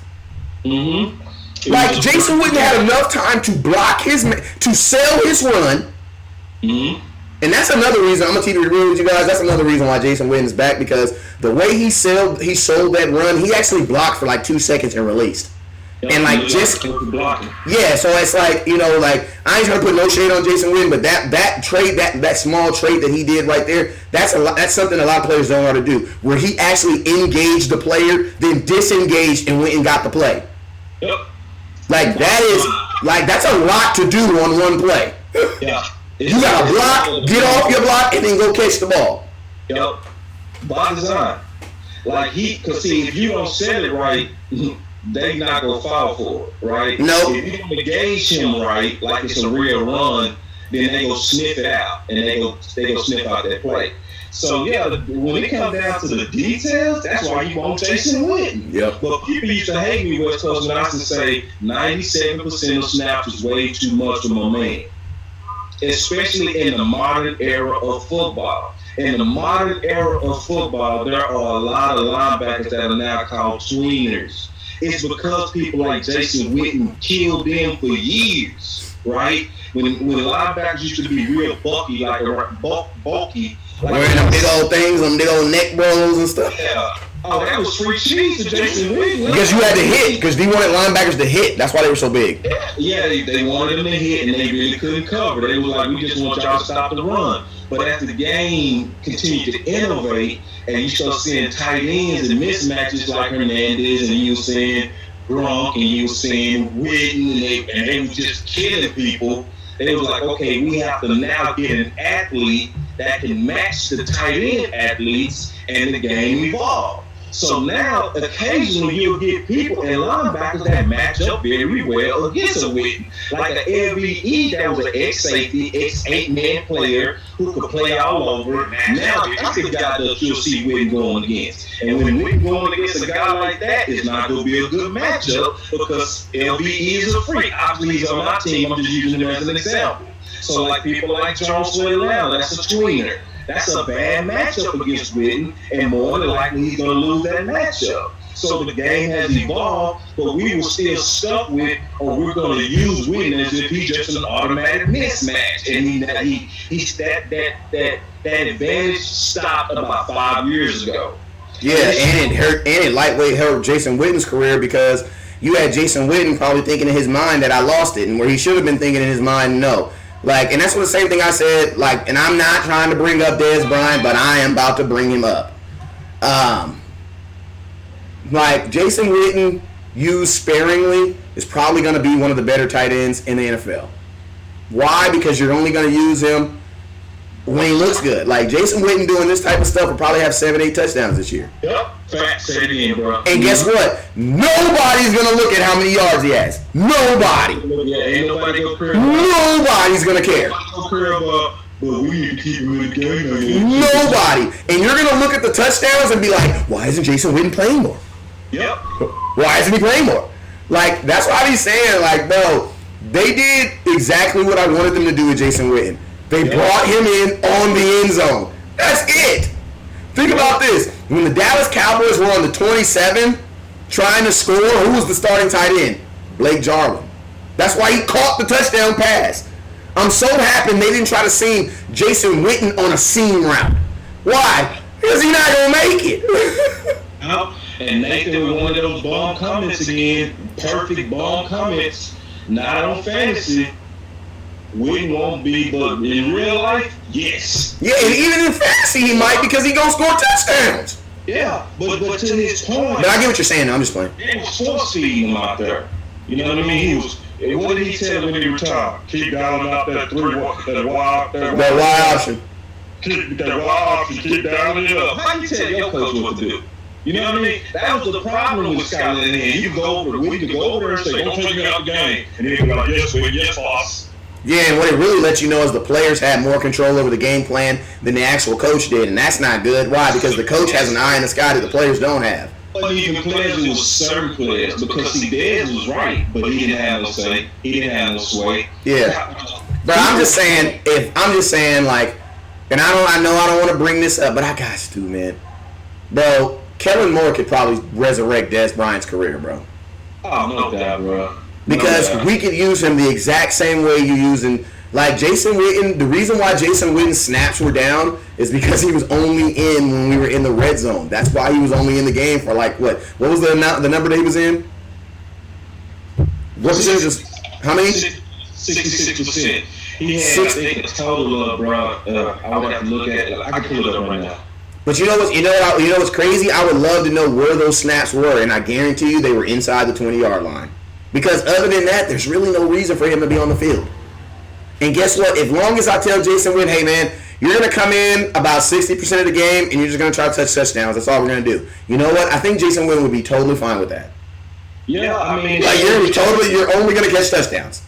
Speaker 9: Mm-hmm.
Speaker 5: Jason Witten had enough time to block to sell his run.
Speaker 9: Mm-hmm.
Speaker 5: And that's another reason, I'm going to keep it real with you guys, that's another reason why Jason Witten's back, because the way he sold that run, he actually blocked for 2 seconds and released. And just yeah, so it's I ain't trying to put no shade on Jason Witten, but that trait, that small trait that he did right there, that's something a lot of players don't know how to do. Where he actually engaged the player, then disengaged and went and got the play.
Speaker 9: Yep.
Speaker 5: That's a lot to do on one play.
Speaker 9: Yeah.
Speaker 5: You gotta block, get off your block, and then go catch the ball.
Speaker 9: Yep. By design. Because if you don't set it right, they not gonna fall for it, right?
Speaker 5: No.
Speaker 9: If you don't engage him right, like it's a real run, then they go sniff it out, and they go sniff out that play. So yeah, when it comes down to the details, that's why you want Jason Witten.
Speaker 5: Yep.
Speaker 9: But people used to hate me West Coast when I used to say 97% of snaps is way too much for my man, especially in the modern era of football. In the modern era of football, there are a lot of linebackers that are now called tweeners. It's because people like Jason Witten killed them for years, right? When linebackers used to be real bulky, like bulky.
Speaker 5: Wearing them big old things, them big old neck bros and stuff.
Speaker 9: Yeah. Oh, that was free cheese to Jason Witten.
Speaker 5: Because you had to hit, because they wanted linebackers to hit. That's why they were so big.
Speaker 9: Yeah, they wanted them to hit, and they really couldn't cover. They were like, we just want y'all to stop the run. But as the game continued to innovate, and you start seeing tight ends and mismatches like Hernandez, and you were seeing Gronk, and you were seeing Witten, and they were just killing people. They was like, okay, we have to now get an athlete that can match the tight end athletes, and the game evolved. So now, occasionally, you'll get people and linebackers that match up very well against a Witten. Like an LVE that was an ex-safety, ex-8-man player who could play all over. Now, that's the guy that you'll see Witten going against. And when Witten going against a guy like that, it's not going to be a good matchup because LVE is a freak. Obviously, he's on my team. I'm just using him as an example. So, like people like Jones Sway-Lau, that's a tweener. That's a bad matchup against Witten, and more than likely he's going to lose that matchup. So the game has evolved, but we were still stuck with, or we're going to use Witten as if he's just an automatic mismatch. And that advantage stopped about 5 years ago.
Speaker 5: Yeah, and it lightweight hurt Jason Witten's career because you had Jason Witten probably thinking in his mind that I lost it, and where he should have been thinking in his mind, no. Like, and that's what the same thing I said, like, and I'm not trying to bring up Dez Bryant, but I am about to bring him up. Like, Jason Witten, used sparingly, is probably going to be one of the better tight ends in the NFL. Why? Because you're only going to use him when he looks good. Like, Jason Witten doing this type of stuff will probably have 7-8 touchdowns this year.
Speaker 9: Yep. Facts set in, bro.
Speaker 5: And guess what? Nobody's going to look at how many yards he has. Nobody.
Speaker 9: Yeah, ain't nobody going to care.
Speaker 5: Nobody's going to care.
Speaker 9: But we need to keep him in the game.
Speaker 5: Nobody. And you're going to look at the touchdowns and be like, why isn't Jason Witten playing more?
Speaker 9: Yep.
Speaker 5: Why isn't he playing more? Like, that's why he's saying, like, bro, they did exactly what I wanted them to do with Jason Witten. They brought him in on the end zone. That's it. Think about this. When the Dallas Cowboys were on the 27 trying to score, who was the starting tight end? Blake Jarwin. That's why he caught the touchdown pass. I'm so happy they didn't try to seam Jason Witten on a seam route. Why? Because he's not going to make it.
Speaker 9: And Nathan with one of those bomb comments again, perfect bomb comments, not on fantasy. Witten won't be, but in real life, yes.
Speaker 5: Yeah, and even in fantasy he might because he gonna score touchdowns.
Speaker 9: Yeah, but to his point.
Speaker 5: But I get what you're saying. I'm just playing.
Speaker 9: They was force feeding him out there. You know what I mean? He was. What did he tell him when he retired? Keep dialing out that
Speaker 5: wild option.
Speaker 9: Keep that wild option. Keep dialing it up. How you tell your coach what to do? You know what I mean? That was the problem with Scotland. You go over, we could go over there and say, "Don't take me out the game," and he'd be like, "Yes, boss."
Speaker 5: Yeah, and what it really lets you know is the players had more control over the game plan than the actual coach did, and that's not good. Why? Because the coach has an eye in the sky that the players don't have.
Speaker 9: But even players, it was certain players, because see, Dez was right, but he didn't have no say. He didn't have no sway.
Speaker 5: Yeah, but I'm just saying, like, and I know I don't want to bring this up, but I got to, man. Bro, Kellen Moore could probably resurrect Dez Bryant's career, bro.
Speaker 9: Oh, no doubt, bro.
Speaker 5: Because we could use him the exact same way you using, like Jason Witten. The reason why Jason Witten's snaps were down is because he was only in when we were in the red zone. That's why he was only in the game for like what? What was the number that he was in? What percentage? How many?
Speaker 9: 66%. He had, I think, a total of, bro. I would have to look at it. I can pull it up right now.
Speaker 5: But you know what's crazy? I would love to know where those snaps were, and I guarantee you they were inside the 20-yard line. Because other than that, there's really no reason for him to be on the field. And guess what? As long as I tell Jason Witten, hey, man, you're going to come in about 60% of the game, and you're just going to try to touch touchdowns. That's all we're going to do. You know what? I think Jason Witten would be totally fine with that.
Speaker 9: Yeah, I mean,
Speaker 5: like you're only going to catch touchdowns.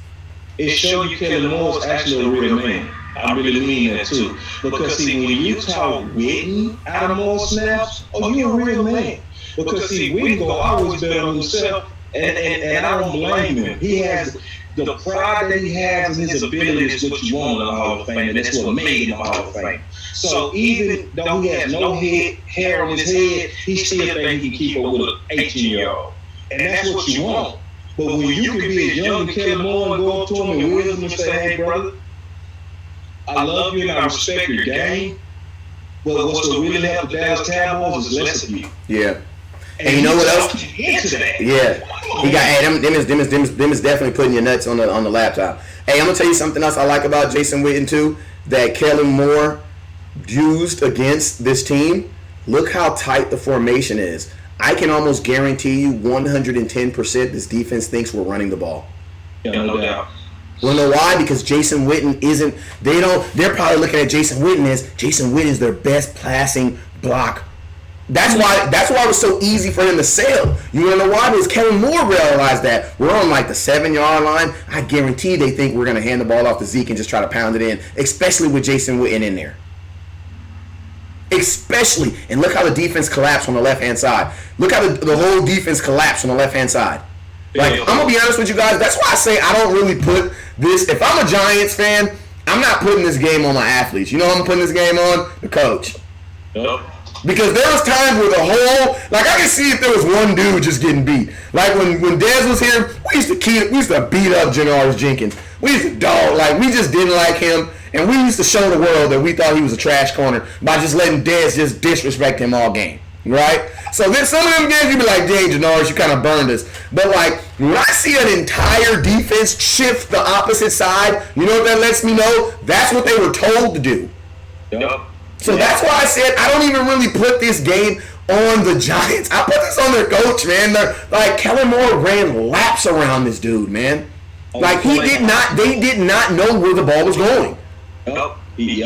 Speaker 9: it shows you Kellen Moore is actually a real man. I really mean that too. Because see, when you talk Witten out of more snaps, you're a real man. Because see, Witten go always bet on himself, and I don't blame him. He has the pride that he has in his ability is what you want in the Hall of Fame, and that's what made him the Hall of Fame. So even though he has no hair on his head, he still thinks he can keep up with an 18-year-old. And that's what you want. But when you can be as young as Kellen Moore and go up to him and wisdom and say, hey, brother, I love you and I respect your game, but what's going to really help the Dallas Cowboys is less of you.
Speaker 5: Yeah. And you know what else? Yeah. He got, hey, them is definitely putting your nuts on the laptop. Hey, I'm going to tell you something else I like about Jason Witten, too, that Kellen Moore used against this team. Look how tight the formation is. I can almost guarantee you 110% this defense thinks we're running the ball.
Speaker 9: Yeah, no doubt.
Speaker 5: Well, know why? Because Jason Witten isn't. They're probably looking at Jason Witten as Jason Witten is their best passing block. That's why it was so easy for him to sail. You want to know why? Because Kellen Moore realized that we're on like the 7-yard line. I guarantee they think we're going to hand the ball off to Zeke and just try to pound it in, especially with Jason Witten in there. Especially, and look how the defense collapsed on the left-hand side. Look how the whole defense collapsed on the left-hand side. Like, I'm going to be honest with you guys. That's why I say I don't really put this. If I'm a Giants fan, I'm not putting this game on my athletes. You know who I'm putting this game on? The coach.
Speaker 9: Yep.
Speaker 5: Because there was times where the whole, like I can see if there was one dude just getting beat. Like when Dez was here, we used to beat up Janoris Jenkins. We used to dog, like we just didn't like him, and we used to show the world that we thought he was a trash corner by just letting Dez just disrespect him all game, right? So then some of them games you be like, dang Janoris, you kind of burned us. But like when I see an entire defense shift the opposite side, you know what that lets me know? That's what they were told to do.
Speaker 9: Yep.
Speaker 5: So that's why I said I don't even really put this game on the Giants. I put this on their coach, man. Like Kellen Moore ran laps around this dude, man. Like they did not know where the ball was going.
Speaker 9: Yep. It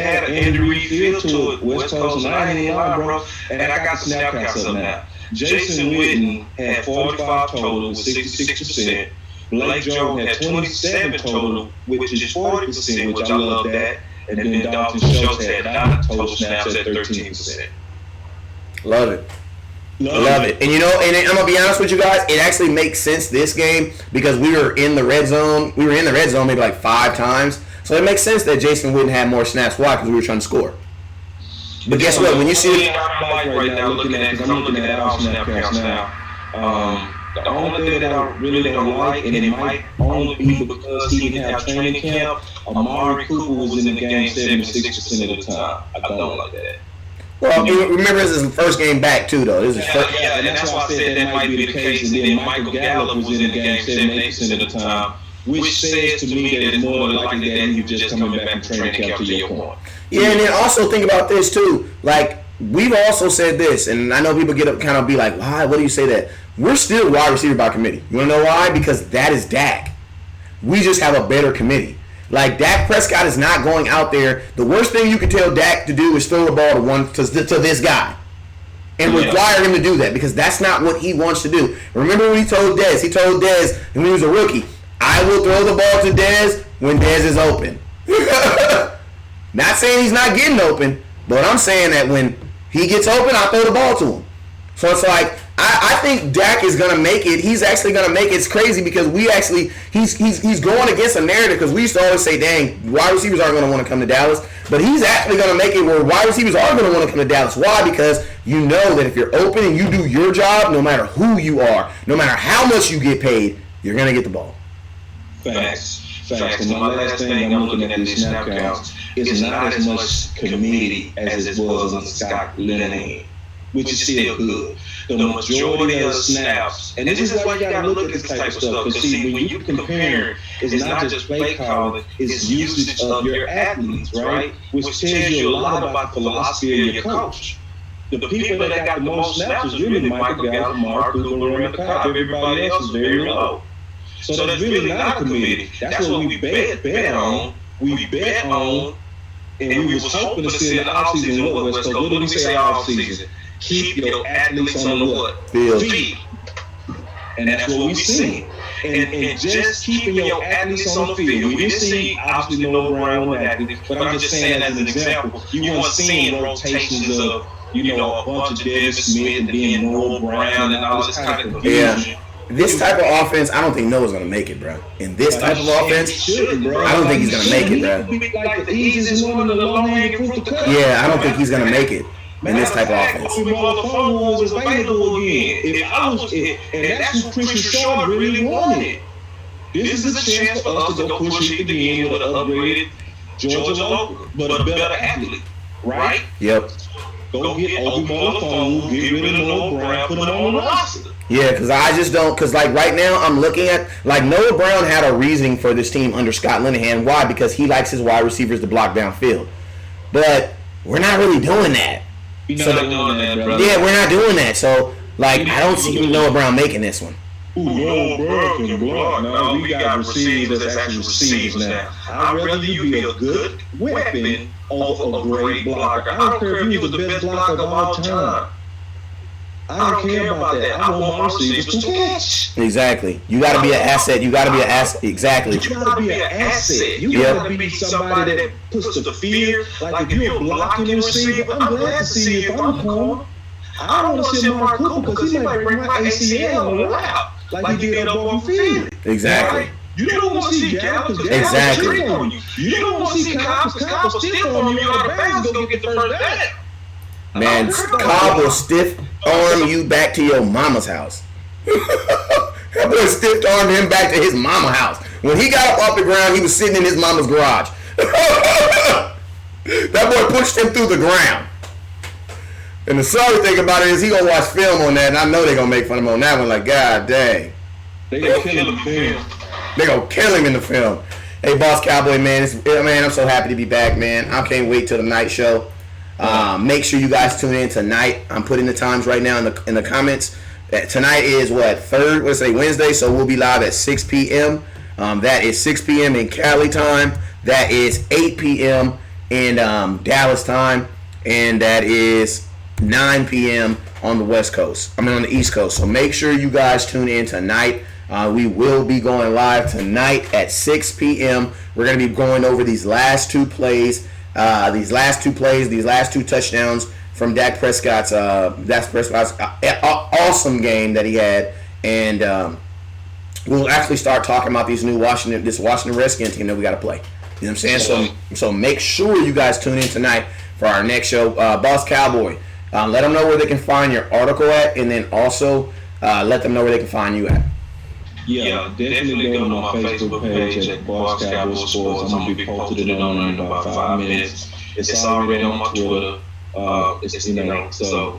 Speaker 9: had an injury feel to it, West Coast, and I ain't lying, bro. And I got the snap counts up now. Jason Witten had 45 total with 66%. Blake Jordan had 27 total, which is 40%, which I love that. And then Dalton Schultz had 9 total snaps at 13%.
Speaker 5: Love it. Love it. And you know, and I'm going to be honest with you guys, it actually makes sense this game because we were in the red zone. We were in the red zone maybe like 5 times. So it makes sense that Jason Witten had more snaps. Why? Because we were trying to score. But guess what? When you see it.
Speaker 9: I'm looking at our snap counts now. The only thing that I really don't like, and it might only be because he didn't have training camp, Amari Cooper was in the game 76% of the time. I don't like that.
Speaker 5: Well, remember this is his first game back too, though. This is first.
Speaker 9: Yeah, and that's why I said that might be the case. And then Michael Gallup was in the game 78% of the time, which says to me that it's more likely that he was just coming back from training camp to your point.
Speaker 5: Yeah, and then also think about this too. Like we've also said this, and I know people get up kind of be like, why? What do you say that? We're still wide receiver by committee. You want to know why? Because that is Dak. We just have a better committee. Like, Dak Prescott is not going out there. The worst thing you can tell Dak to do is throw the ball to this guy and require him to do that because that's not what he wants to do. Remember when he told Dez when he was a rookie, I will throw the ball to Dez when Dez is open. Not saying he's not getting open, but I'm saying that when he gets open, I throw the ball to him. So it's like, I think Dak is gonna make it. He's actually gonna make it. It's crazy because he's going against a narrative because we used to always say, dang, wide receivers aren't gonna want to come to Dallas, but he's actually gonna make it where wide receivers are gonna want to come to Dallas. Why? Because you know that if you're open and you do your job, no matter who you are, no matter how much you get paid, you're gonna get the ball.
Speaker 9: Facts. And my last thing I'm looking at these snap counts is not as much committee as it was on Scott Linehan, which is still good. The majority of snaps, and this is why you got to look at this type of stuff, because see, when you compare, it's not just play calling, it's usage of your athletes, right? Which tells you a lot about the philosophy of your coach. The people that got the most snaps is really Michael Gallup, Mark Cooper, and Cobb. Everybody else is very low. So that's really not a committee. That's what we bet on. We bet on, and we was hoping to see in the offseason what West Coast. What did we say offseason? Keep your athletes on the what?
Speaker 5: Field.
Speaker 9: Feet. And that's what we see. and just keeping your athletes on the field. We didn't see, obviously, Noah Brown was active, but I'm just saying as an example, you weren't seeing rotations of, a bunch of Davis Smith and then Noah Brown and all this kind of confusion.
Speaker 5: This type of offense, I don't think Noah's gonna make it, bro. In this type of offense, I don't think he's gonna make it, bro. Yeah, I don't think he's gonna make it in this type of offense.
Speaker 9: And that's what Christian Shaw really wanted. This is a chance for us to go push it again with an upgraded Georgia local, but a better athlete, right?
Speaker 5: Yep.
Speaker 9: Go get Obi Melifonwu, get rid of Noah Brown, put him on the roster.
Speaker 5: Yeah, because I just don't, because like right now I'm looking at, like Noah Brown had a reasoning for this team under Scott Linehan. Why? Because he likes his wide receivers to block downfield. But we're not really doing that.
Speaker 9: We're not doing that, brother.
Speaker 5: Yeah, we're not doing that. So, like, I don't see Noah Brown making this one.
Speaker 9: Noah Brown can block. No, we got receivers that's actually receivers now. I'd rather you be a good weapon over a great blocker. I don't care if you was the best blocker of all time. I don't care about that. I want my receivers to catch.
Speaker 5: Exactly. You got to be an asset. You got to be an asset. Exactly.
Speaker 9: You got to be an asset. You got to be somebody that puts the fear. Like if you're blocking receiver, I'm glad to see you if I'm corner. I don't want to see Mark Cooper because he might bring my ACL on the route like he did up on field.
Speaker 5: Exactly.
Speaker 9: You don't want to see Gallup because
Speaker 5: exactly.
Speaker 9: Gallup on you. You don't want to see Cobb because Cobb will stiff on you out of bounds to go get the first down.
Speaker 5: Man, Cobb will stiff arm you back to your mama's house. That boy stiff armed him back to his mama's house. When he got up off the ground, he was sitting in his mama's garage. That boy pushed him through the ground. And the sorry thing about it is he gonna watch film on that, and I know they gonna make fun of him on that one. Like, God dang,
Speaker 9: they gonna kill him in the film.
Speaker 5: They gonna kill him in the film. Hey, Boss Cowboy, man, man, I'm so happy to be back, man. I can't wait till the night show. Make sure you guys tune in tonight. I'm putting the times right now in the comments. Tonight is Wednesday, so we'll be live at 6 p.m. That is 6 p.m. in Cali time. That is 8 p.m. in Dallas time, and that is 9 p.m. on the West Coast. I mean on the East Coast. So make sure you guys tune in tonight. We will be going live tonight at 6 p.m. We're going to be going over these last two plays. These last two touchdowns from Dak Prescott's awesome game that he had, and we'll actually start talking about this Washington Redskins team that we got to play. You know what I'm saying? So make sure you guys tune in tonight for our next show. Boss Cowboy, let them know where they can find your article at, and then also let them know where they can find you at.
Speaker 9: Yeah, definitely go to my Facebook page at Boss Cowboy Sports. I'm going to be posting it on in about 5 minutes. It's already on my Twitter. So,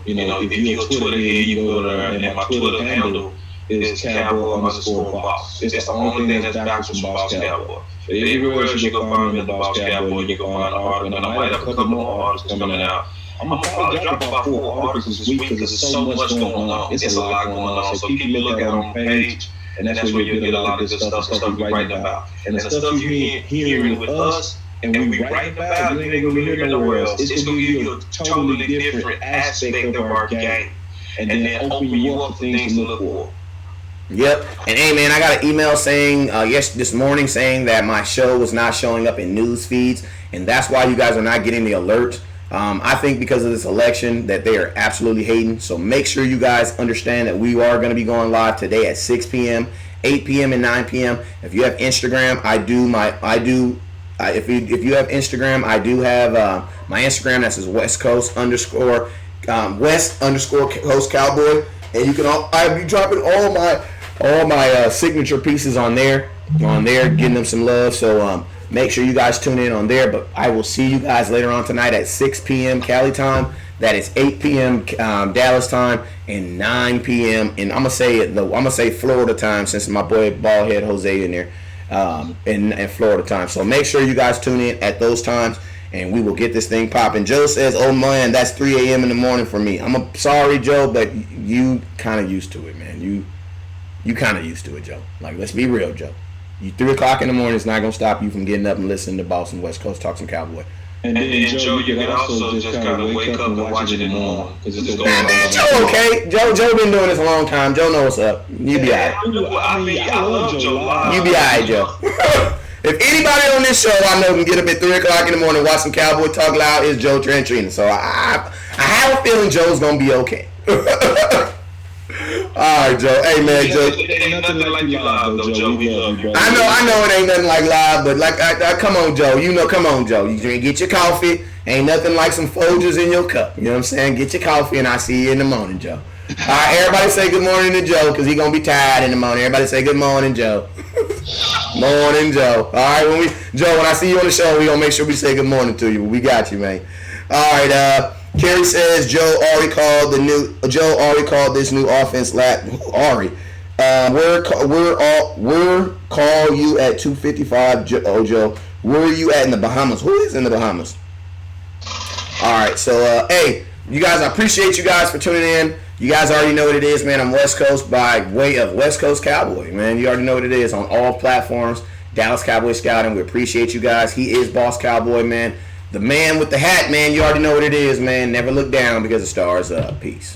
Speaker 9: if you're a Twitter head, you go there, and my Twitter handle is Cowboy_Boss. It's the only thing that's backwards from Boss Cowboy. But everywhere else you go find me the Boss Cowboy, you can find an article, and I might have a couple more articles coming out. I'm going to probably drop about 4 articles this week because there's so much going on. It's a lot going on. So keep a look at on the page. And that's where you'll get a lot of good stuff we writing about. And the stuff you're hearing with us and we write about, you ain't going to hear nowhere else. It's going to give you a totally different aspect of our game. And then open you up for things to look for.
Speaker 5: Yep. And hey, man, I got an email saying, this morning saying that my show was not showing up in news feeds. And that's why you guys are not getting the alert. I think because of this election that they are absolutely hating. So make sure you guys understand that we are going to be going live today at 6 p.m., 8 p.m., and 9 p.m. If you have Instagram, if you have Instagram, I do have my Instagram. That says West_Coast Cowboy, and you can I'll be dropping all my signature pieces on there, getting them some love. So make sure you guys tune in on there. But I will see you guys later on tonight at 6 p.m. Cali time. That is 8 p.m. Dallas time and 9 p.m. and I'm gonna say Florida time, since my boy Ballhead Jose in there in Florida time. So make sure you guys tune in at those times, and we will get this thing popping. Joe says, "Oh man, that's 3 a.m. in the morning for me." Sorry, Joe, but you kind of used to it, man. You kind of used to it, Joe. Like, let's be real, Joe. 3 o'clock in the morning is not gonna stop you from getting up and listening to Boston West Coast talk some Cowboy.
Speaker 9: And then Joe, you could also just kind of wake up and watch it in the morning because it's going
Speaker 5: man, Joe, okay. Joe been doing this a long time. Joe knows what's up. You be alright.
Speaker 9: I love Joe.
Speaker 5: You be alright, Joe. If anybody on this show I know can get up at 3 o'clock in the morning and watch some Cowboy Talk Loud, it's Joe Trantrina. So I have a feeling Joe's gonna be okay. Alright, Joe. Hey, man, Joe.
Speaker 9: It ain't nothing like you live, though, Joe. We love you, bro.
Speaker 5: I know it ain't nothing like live, but like, come on, Joe. Come on, Joe. You drink, get your coffee. Ain't nothing like some Folgers in your cup. You know what I'm saying? Get your coffee, and I'll see you in the morning, Joe. All right, everybody say good morning to Joe, because he's going to be tired in the morning. Everybody say good morning, Joe. Morning, Joe. All right, when I see you on the show, we going to make sure we say good morning to you. We got you, man. All right, Kerry says Joe already called this new offense lap. Ari, we're call you at 2:55. Joe, where are you at in the Bahamas? Who is in the Bahamas? All right, so hey, you guys, I appreciate you guys for tuning in. You guys already know what it is, man. I'm West Coast by way of West Coast Cowboy, man. You already know what it is on all platforms. Dallas Cowboy Scouting. We appreciate you guys. He is Boss Cowboy, man. The man with the hat, man. You already know what it is, man. Never look down because the stars up. Peace.